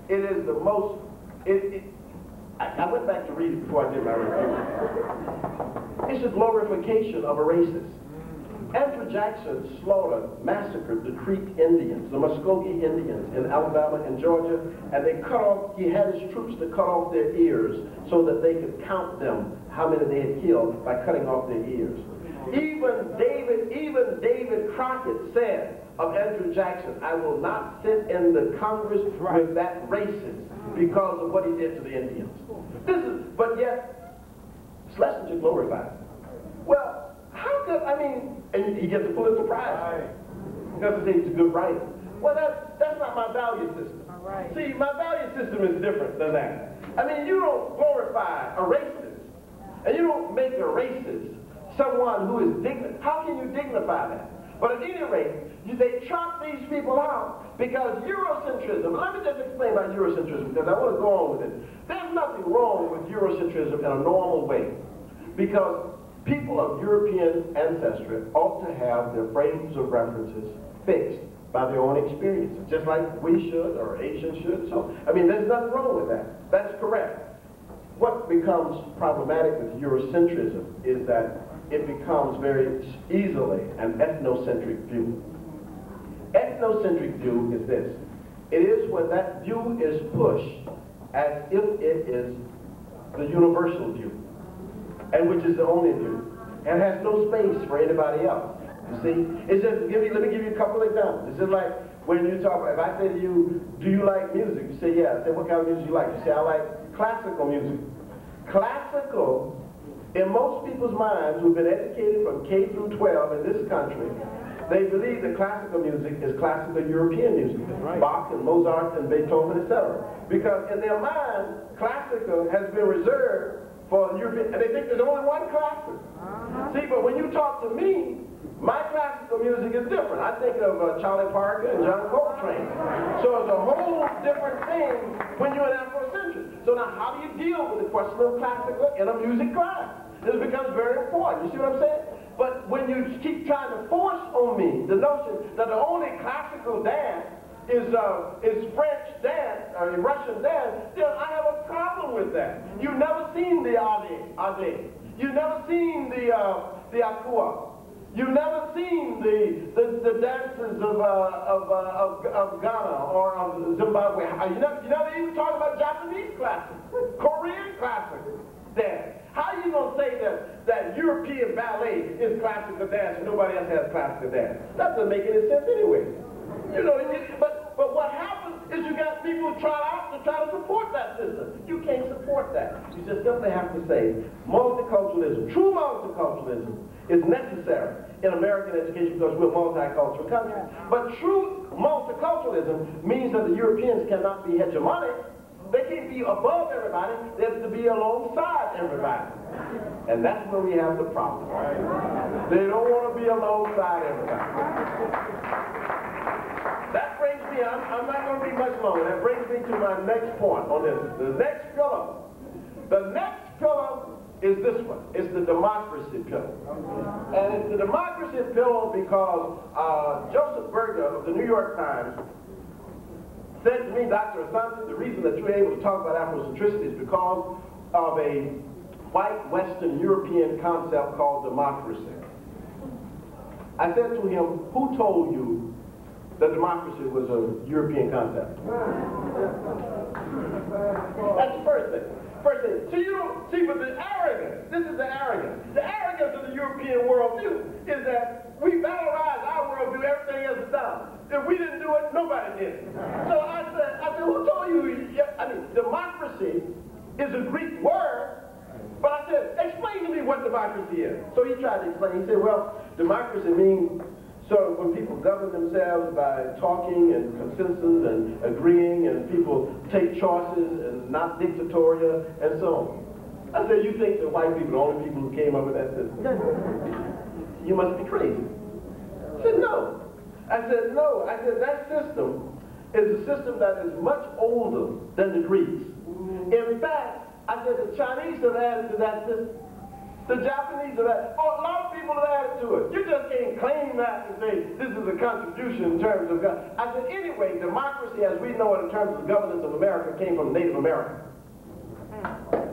It is the most, I went back to read it before I did my review. It's a glorification of a racist. Andrew Jackson massacred the Creek Indians, the Muskogee Indians in Alabama and Georgia, and he had his troops to cut off their ears so that they could count them, how many they had killed, by cutting off their ears. Even David Crockett said of Andrew Jackson, I will not sit in the Congress with that racist because of what he did to the Indians. But yet, Schlesinger glorified. Well, how could, and he gets a Pulitzer Prize. Because he's a good writer. Well, that's not my value system. Right. See, my value system is different than that. You don't glorify a racist, and you don't make a racist someone who is dignified. How can you dignify that? But at any rate, they trot these people out because Eurocentrism, let me just explain about Eurocentrism because I want to go on with it. There's nothing wrong with Eurocentrism in a normal way because people of European ancestry ought to have their frames of references fixed by their own experiences, just like we should or Asians should. So, I mean, there's nothing wrong with that. That's correct. What becomes problematic with Eurocentrism is that it becomes very easily an ethnocentric view. Ethnocentric view is this. It is when that view is pushed as if it is the universal view, and which is the only view, and has no space for anybody else. You see? It's just, let me give you a couple of examples. It's just like when you talk, if I say to you, do you like music? You say, yeah. I say, what kind of music you like? You say, I like classical music. Classical, in most people's minds who've been educated from K through 12 in this country, they believe that classical music is classical European music. Right. Bach and Mozart and Beethoven, etc. Because in their mind, classical has been reserved for European, and they think there's only one classical. See, but when you talk to me, my classical music is different. I think of Charlie Parker and John Coltrane. So it's a whole different thing when you're an Afrocentric. So now how do you deal with the question of classical in a music class? This becomes very important. You see what I'm saying? But when you keep trying to force on me the notion that the only classical dance is French dance or Russian dance, then I have a problem with that. You've never seen the Ade. You've never seen the Akua. You've never seen the dances of Ghana or of Zimbabwe. You never even talk about Japanese classics, Korean classics dance. How are you going to say that European ballet is classical dance and nobody else has classical dance? That doesn't make any sense anyway. You know, but what happens is you got people who try to support that system. You can't support that. You just simply have to say multiculturalism, true multiculturalism, is necessary in American education because we're a multicultural country. But true multiculturalism means that the Europeans cannot be hegemonic. They can't be above everybody. They have to be alongside everybody. And that's where we have the problem. They don't want to be alongside everybody. That brings me, I'm not going to be much longer. That brings me to my next point on this. The next pillar. The next pillar is this one. It's the democracy pillar. And it's the democracy pillar because Joseph Berger of the New York Times said to me, Dr. Asante, the reason that you're able to talk about Afrocentricity is because of a white Western European concept called democracy. I said to him, who told you that democracy was a European concept? That's the first thing. So you don't see, but the arrogance, this is the arrogance. The arrogance of the European worldview is that we valorize our worldview, everything else is done. If we didn't do it, nobody did it. So I said, who told you? I mean, democracy is a Greek word, but I said, explain to me what democracy is. So he tried to explain. He said, well, democracy means so when people govern themselves by talking and consensus and agreeing and people take choices and not dictatorial and so on. I said, you think that white people are the only people who came up with that system? You must be crazy. I said, no. I said, no. I said, that system is a system that is much older than the Greeks. In fact, I said, the Chinese have added to that system. The Japanese have added. Oh, a lot of people have added to it. You just can't claim that and say, this is a contribution in terms of God. I said, anyway, democracy as we know it in terms of the governance of America came from Native America.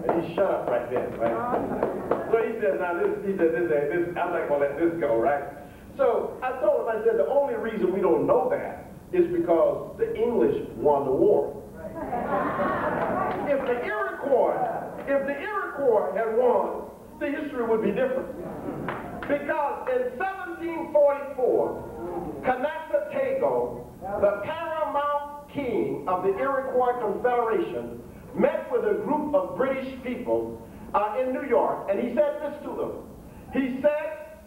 And he shut up right there, right? So he said, now this, I'm not going to let this go, right? So I told him, I said, the only reason we don't know that is because the English won the war. If the Iroquois had won, the history would be different. Because in 1744, Kanaka-Tego, the paramount king of the Iroquois Confederation, met with a group of British people in New York, and he said this to them. He said,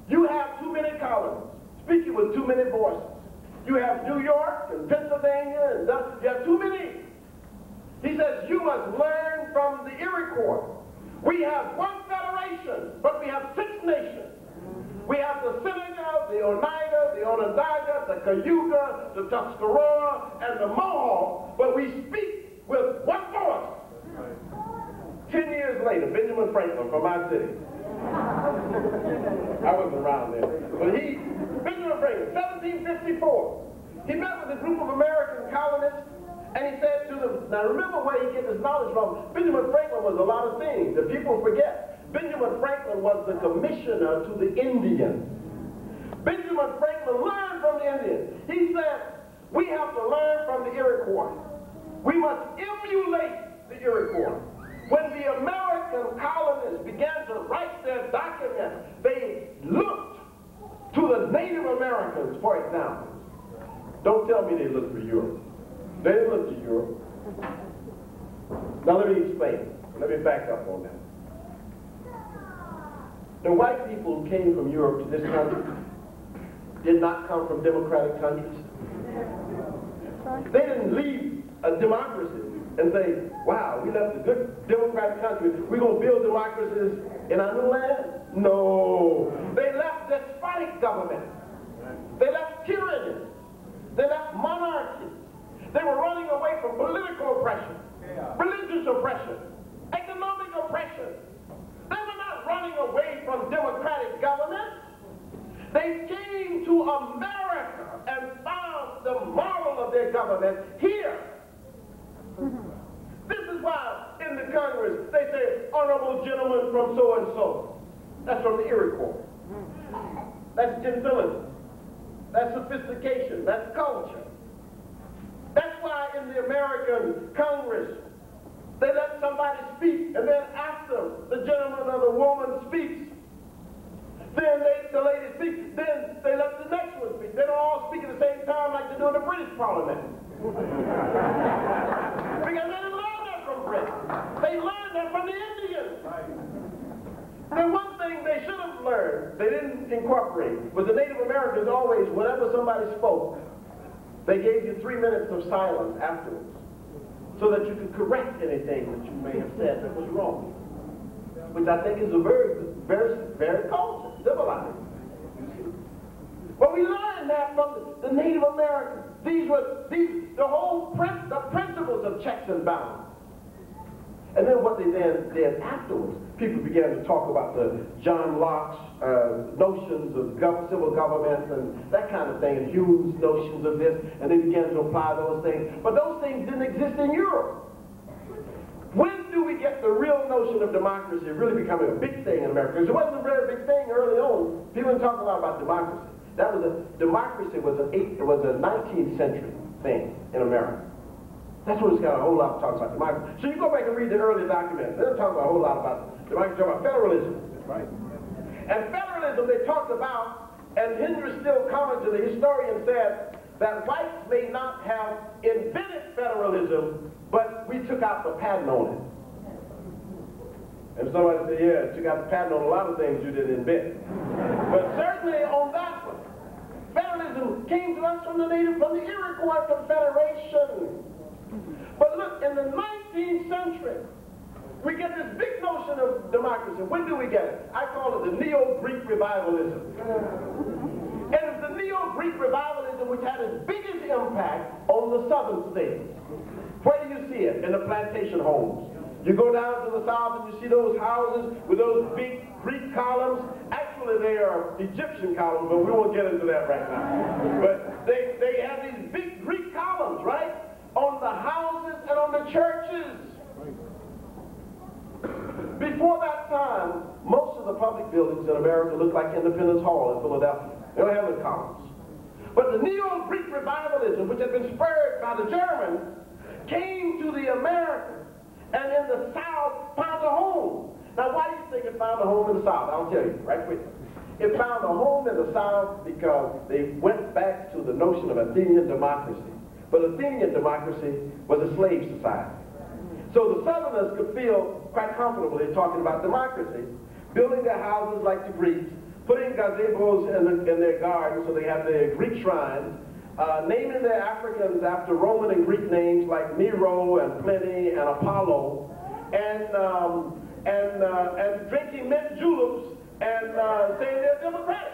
you have too many colonies, speaking with too many voices. You have New York and Pennsylvania, and you have too many. He says, you must learn from the Iroquois. We have one federation, but we have 6 nations. We have the Seneca, the Oneida, the Onondaga, the Cayuga, the Tuscarora, and the Mohawk, but we speak with one voice. 10 years later, Benjamin Franklin from my city. I wasn't around then. But Benjamin Franklin, 1754, he met with a group of American colonists, and he said to them, now remember where he gets his knowledge from. Benjamin Franklin was a lot of things that people forget. Benjamin Franklin was the commissioner to the Indians. Benjamin Franklin learned from the Indians. He said, we have to learn from the Iroquois. We must emulate the Iroquois. When the American colonists began to write their documents, they looked to the Native Americans, for example. Don't tell me they looked for Europe. They didn't look to Europe. Now let me explain. Let me back up on that. The white people who came from Europe to this country did not come from democratic countries. They didn't leave a democracy and say, wow, we left a good democratic country. We're going to build democracies in our new land? No. They left despotic government. They left tyranny. They left monarchy. They were running away from political oppression, religious oppression, economic oppression. They were not running away from democratic government. They came to America and found the model of their government here. This is why in the Congress they say, honorable gentleman from so-and-so. That's from the Iroquois. That's gentility. That's sophistication. That's culture. That's why in the American Congress, they let somebody speak, and then after the gentleman or the woman speaks, then the lady speaks, then they let the next one speak. They don't all speak at the same time like they do in the British Parliament. Because they didn't learn that from Britain. They learned that from the Indians. The one thing they should have learned, they didn't incorporate, was the Native Americans always, whenever somebody spoke, they gave you 3 minutes of silence afterwards, so that you could correct anything that you may have said that was wrong, which I think is a very culture, civilized. But we learned that from the Native Americans. The principles of checks and balances. And then what they then did afterwards, people began to talk about the John Locke's notions of civil government and that kind of thing, and Hume's notions of this, and they began to apply those things. But those things didn't exist in Europe. When do we get the real notion of democracy really becoming a big thing in America? Because it wasn't a very big thing early on. People didn't talk a lot about democracy. Democracy was a 19th century thing in America. That's what it's got a whole lot to talk about democracy. So you go back and read the early documents. They don't talk about a whole lot about democracy. They talk about federalism. Right. And federalism they talked about, and Henry Still Collins, the historian, said that whites may not have invented federalism, but we took out the patent on it. And somebody said, yeah, took out the patent on a lot of things you didn't invent. But certainly on that one, federalism came to us from the Iroquois Confederation. But look, in the 19th century, we get this big notion of democracy. When do we get it? I call it the Neo-Greek revivalism. And it's the Neo-Greek revivalism which had its biggest impact on the southern states. Where do you see it? In the plantation homes. You go down to the south and you see those houses with those big Greek columns. Actually, they are Egyptian columns, but we won't get into that right now. But they have these big Greek columns, right? On the houses and on the churches. Before that time, most of the public buildings in America look like Independence Hall in Philadelphia. They don't have the columns. But the Neo-Greek revivalism, which had been spurred by the Germans, came to the Americans, and in the South found a home. Now, why do you think it found a home in the South? I'll tell you right quick. It found a home in the South because they went back to the notion of Athenian democracy. But Athenian democracy was a slave society. So the Southerners could feel quite comfortable in talking about democracy, building their houses like the Greeks, putting gazebos in their gardens so they have their Greek shrines, naming their Africans after Roman and Greek names like Nero and Pliny and Apollo, and drinking mint juleps and saying they're Democratic.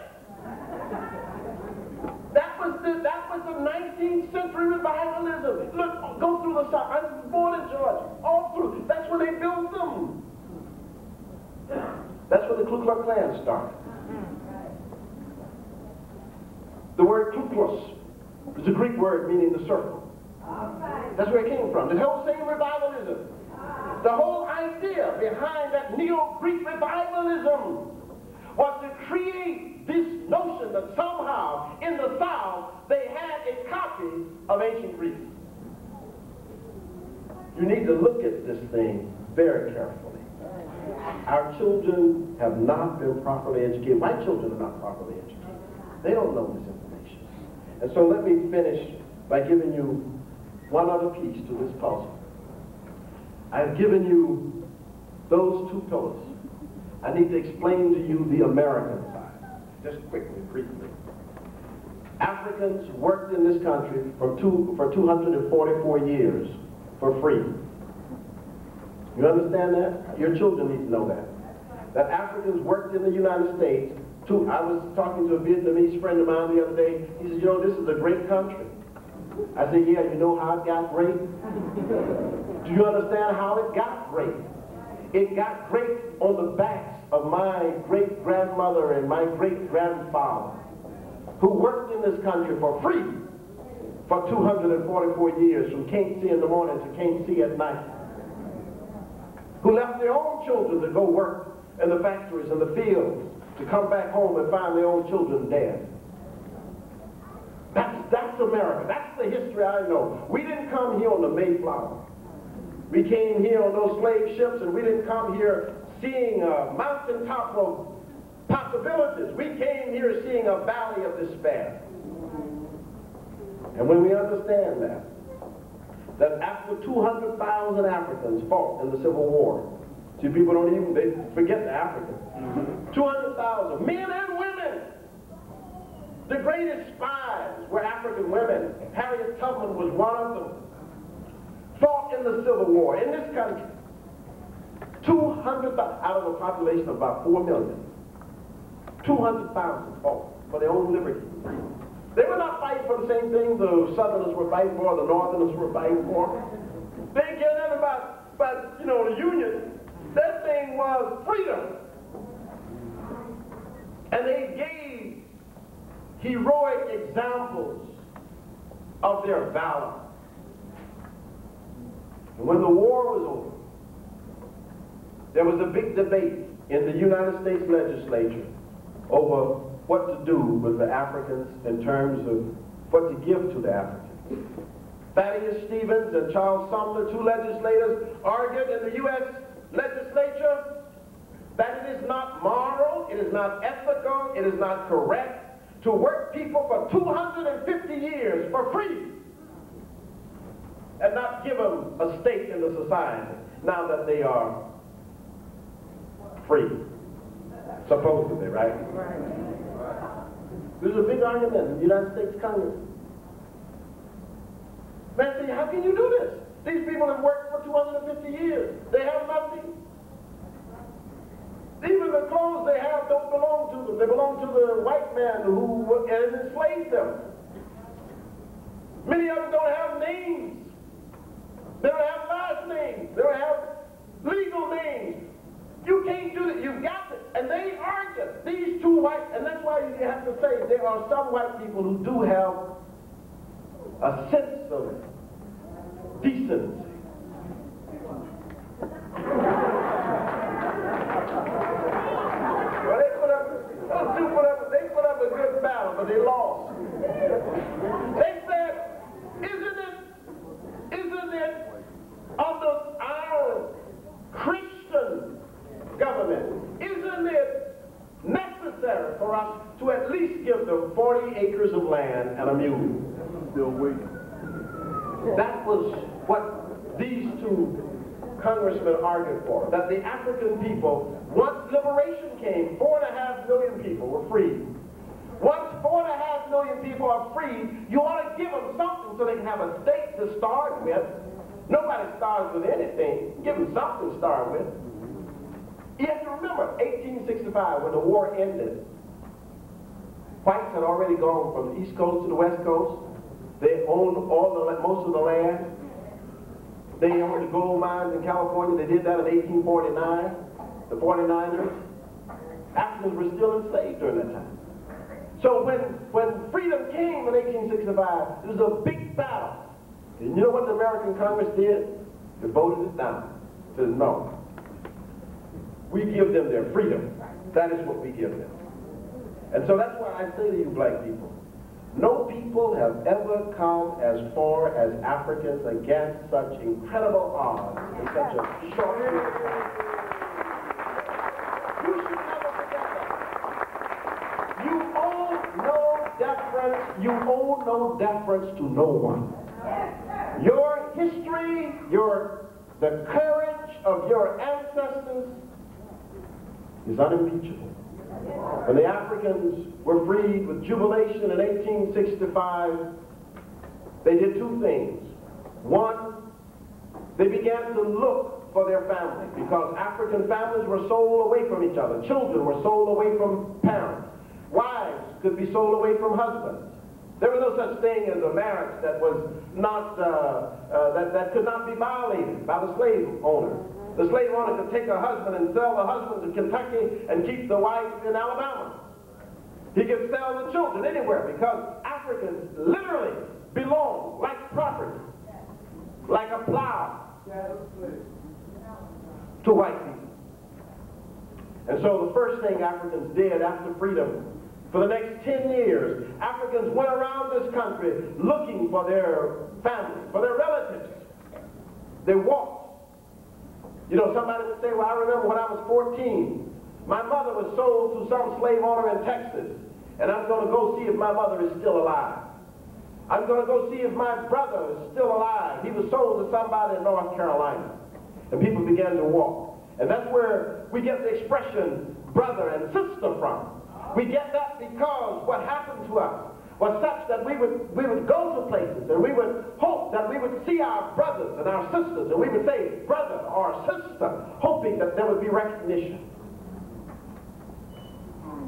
That was the 19th century revivalism. Look, go through the South. I was born in Georgia. All through. That's when they built them. That's when the Ku Klux Klan started. The word Ku Klux is a Greek word meaning the circle. That's where it came from. The whole same revivalism. The whole idea behind that Neo-Greek revivalism was to create this notion that somehow in the South they had a copy of ancient Greece. You need to look at this thing very carefully. Our children have not been properly educated. My children are not properly educated. They don't know this information. And so let me finish by giving you one other piece to this puzzle. I've given you those two pillars. I need to explain to you the American side, just quickly, briefly. Africans worked in this country for 244 years for free. You understand that? Your children need to know that. That Africans worked in the United States. I was talking to a Vietnamese friend of mine the other day. He says, you know, this is a great country. I said, yeah, you know how it got great? Do you understand how it got great? It got great on the backs of my great-grandmother and my great-grandfather, who worked in this country for free for 244 years, from can't see in the morning to can't see at night, who left their own children to go work in the factories and the fields, to come back home and find their own children dead. That's America. That's the history I know. We didn't come here on the Mayflower. We came here on those slave ships, and we didn't come here seeing a mountaintop of possibilities. We came here seeing a valley of despair. And when we understand that after 200,000 Africans fought in the Civil War, see, people they forget the Africans. 200,000, men and women. The greatest spies were African women. Harriet Tubman was one of them. Fought in the Civil War in this country. 200,000 out of a population of about 4 million. 200,000 fought for their own liberty. They were not fighting for the same things the Southerners were fighting for, the Northerners were fighting for. They didn't care nothing about the Union. That thing was freedom. And they gave heroic examples of their valor. And when the war was over, there was a big debate in the United States legislature over what to do with the Africans in terms of what to give to the Africans. Thaddeus Stevens and Charles Sumner, two legislators, argued in the U.S. legislature that it is not moral, it is not ethical, it is not correct to work people for 250 years for free and not give them a stake in the society now that they are free. Supposedly, right? There's a big argument in the United States Congress. Man, say, how can you do this? These people have worked for 250 years. They have nothing. Even the clothes they have don't belong to them. They belong to the white man who has enslaved them. Many of them don't have names. They don't have last names. They don't have legal names. You can't do it. You've got it. And they argue. These two white, and that's why you have to say there are some white people who do have a sense of decency. Well, they put up a good battle, but they lost. They said, isn't it under our Christian government, isn't it necessary for us to at least give them 40 acres of land and a mule? Still waiting. That was what these two congressmen argued for, that the African people, once liberation came, 4.5 million people were free. Once 4.5 million people are free, you ought to give them something so they can have a stake to start with. Nobody starts with anything. Give them something to start with. You have to remember, 1865, when the war ended, whites had already gone from the East Coast to the West Coast. They owned most of the land. They owned the gold mines in California. They did that in 1849, the 49ers. Africans were still enslaved during that time. So when freedom came in 1865, it was a big battle. And you know what the American Congress did? They voted it down. Said, no. We give them their freedom. That is what we give them. And so that's why I say to you black people, no people have ever come as far as Africans against such incredible odds in such a short period of time. You should never forget that. You owe no deference. You owe no deference to no one. Your history, the courage of your ancestors is unimpeachable. When the Africans were freed with jubilation in 1865, they did two things. One, they began to look for their family, because African families were sold away from each other. Children were sold away from parents. Wives could be sold away from husbands. There was no such thing as a marriage that was not that could not be violated by the slave owner. The slave owner could take a husband and sell the husband to Kentucky and keep the wife in Alabama. He could sell the children anywhere, because Africans literally belong like property, like a plow, to white people. And so the first thing Africans did after freedom, for the next 10 years, Africans went around this country looking for their families, for their relatives. They walked. You know, somebody would say, well, I remember when I was 14, my mother was sold to some slave owner in Texas, and I'm going to go see if my mother is still alive. I'm going to go see if my brother is still alive. He was sold to somebody in North Carolina. And people began to walk. And that's where we get the expression brother and sister from. We get that because what happened to us was such that we would go to places, and we would hope that we would see our brothers and our sisters, and we would say brother or sister, hoping that there would be recognition.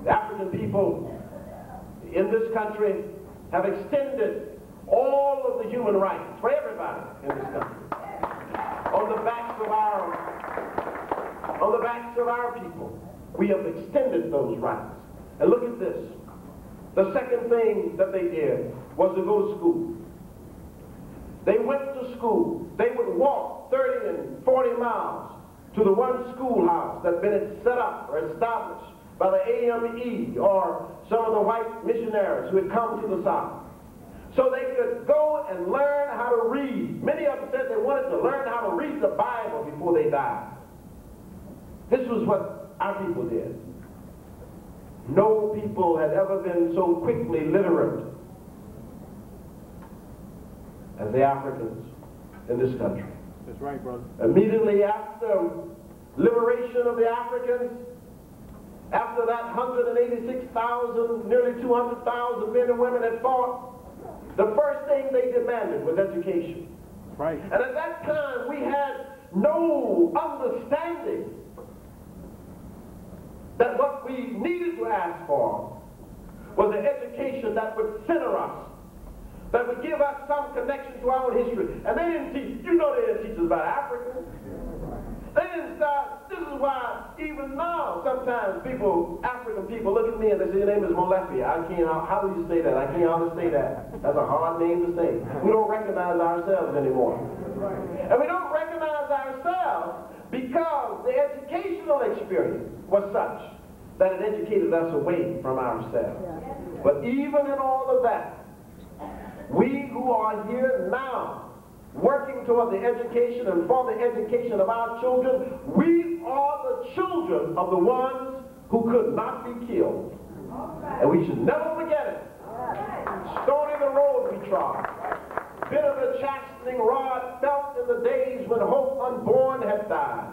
The African people in this country have extended all of the human rights for everybody in this country on the backs of our people. We have extended those rights. And look at this. The second thing that they did was to go to school. They went to school. They would walk 30 and 40 miles to the one schoolhouse that had been set up or established by the AME or some of the white missionaries who had come to the South. So they could go and learn how to read. Many of them said they wanted to learn how to read the Bible before they died. This was what our people did. No people had ever been so quickly literate as the Africans in this country. That's right, brother. Immediately after liberation of the Africans, after that 186,000, nearly 200,000 men and women had fought, the first thing they demanded was education. Right. And at that time, we had no understanding that what we needed to ask for was an education that would center us, that would give us some connection to our own history. And they didn't teach, you know, they didn't teach us about Africa. They didn't start, this is why even now sometimes people, African people, look at me and they say, your name is Molefi. I can't, how do you say that? I can't hardly say that. That's a hard name to say. We don't recognize ourselves anymore. And we don't recognize ourselves because the educational experience was such that it educated us away from ourselves. But even in all of that, we who are here now, working toward the education and for the education of our children, we are the children of the ones who could not be killed. And we should never forget it. Stony the road we trod, bitter the chastening rod felt in the days when hope unborn had died.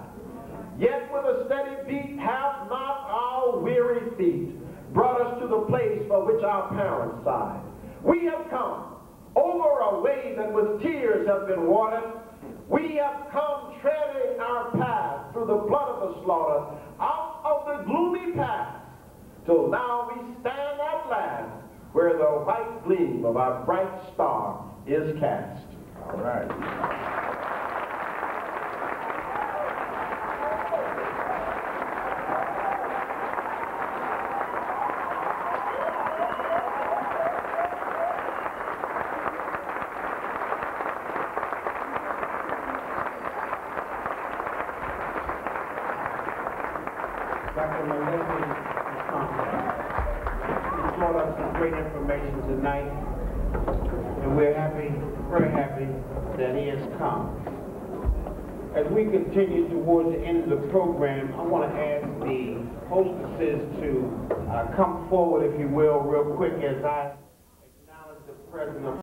Yet with a steady beat have not our weary feet brought us to the place for which our parents sighed. We have come over a way that with tears have been watered. We have come treading our path through through the blood of the slaughter, out of the gloomy past, till now we stand at last, where the white gleam of our bright star is cast. All right. Dr. Melissa has brought us some great information tonight, and we're happy, very happy that he has come. As we continue towards the end of the program, I want to ask the hostesses to come forward, if you will, real quick, as I acknowledge the presence of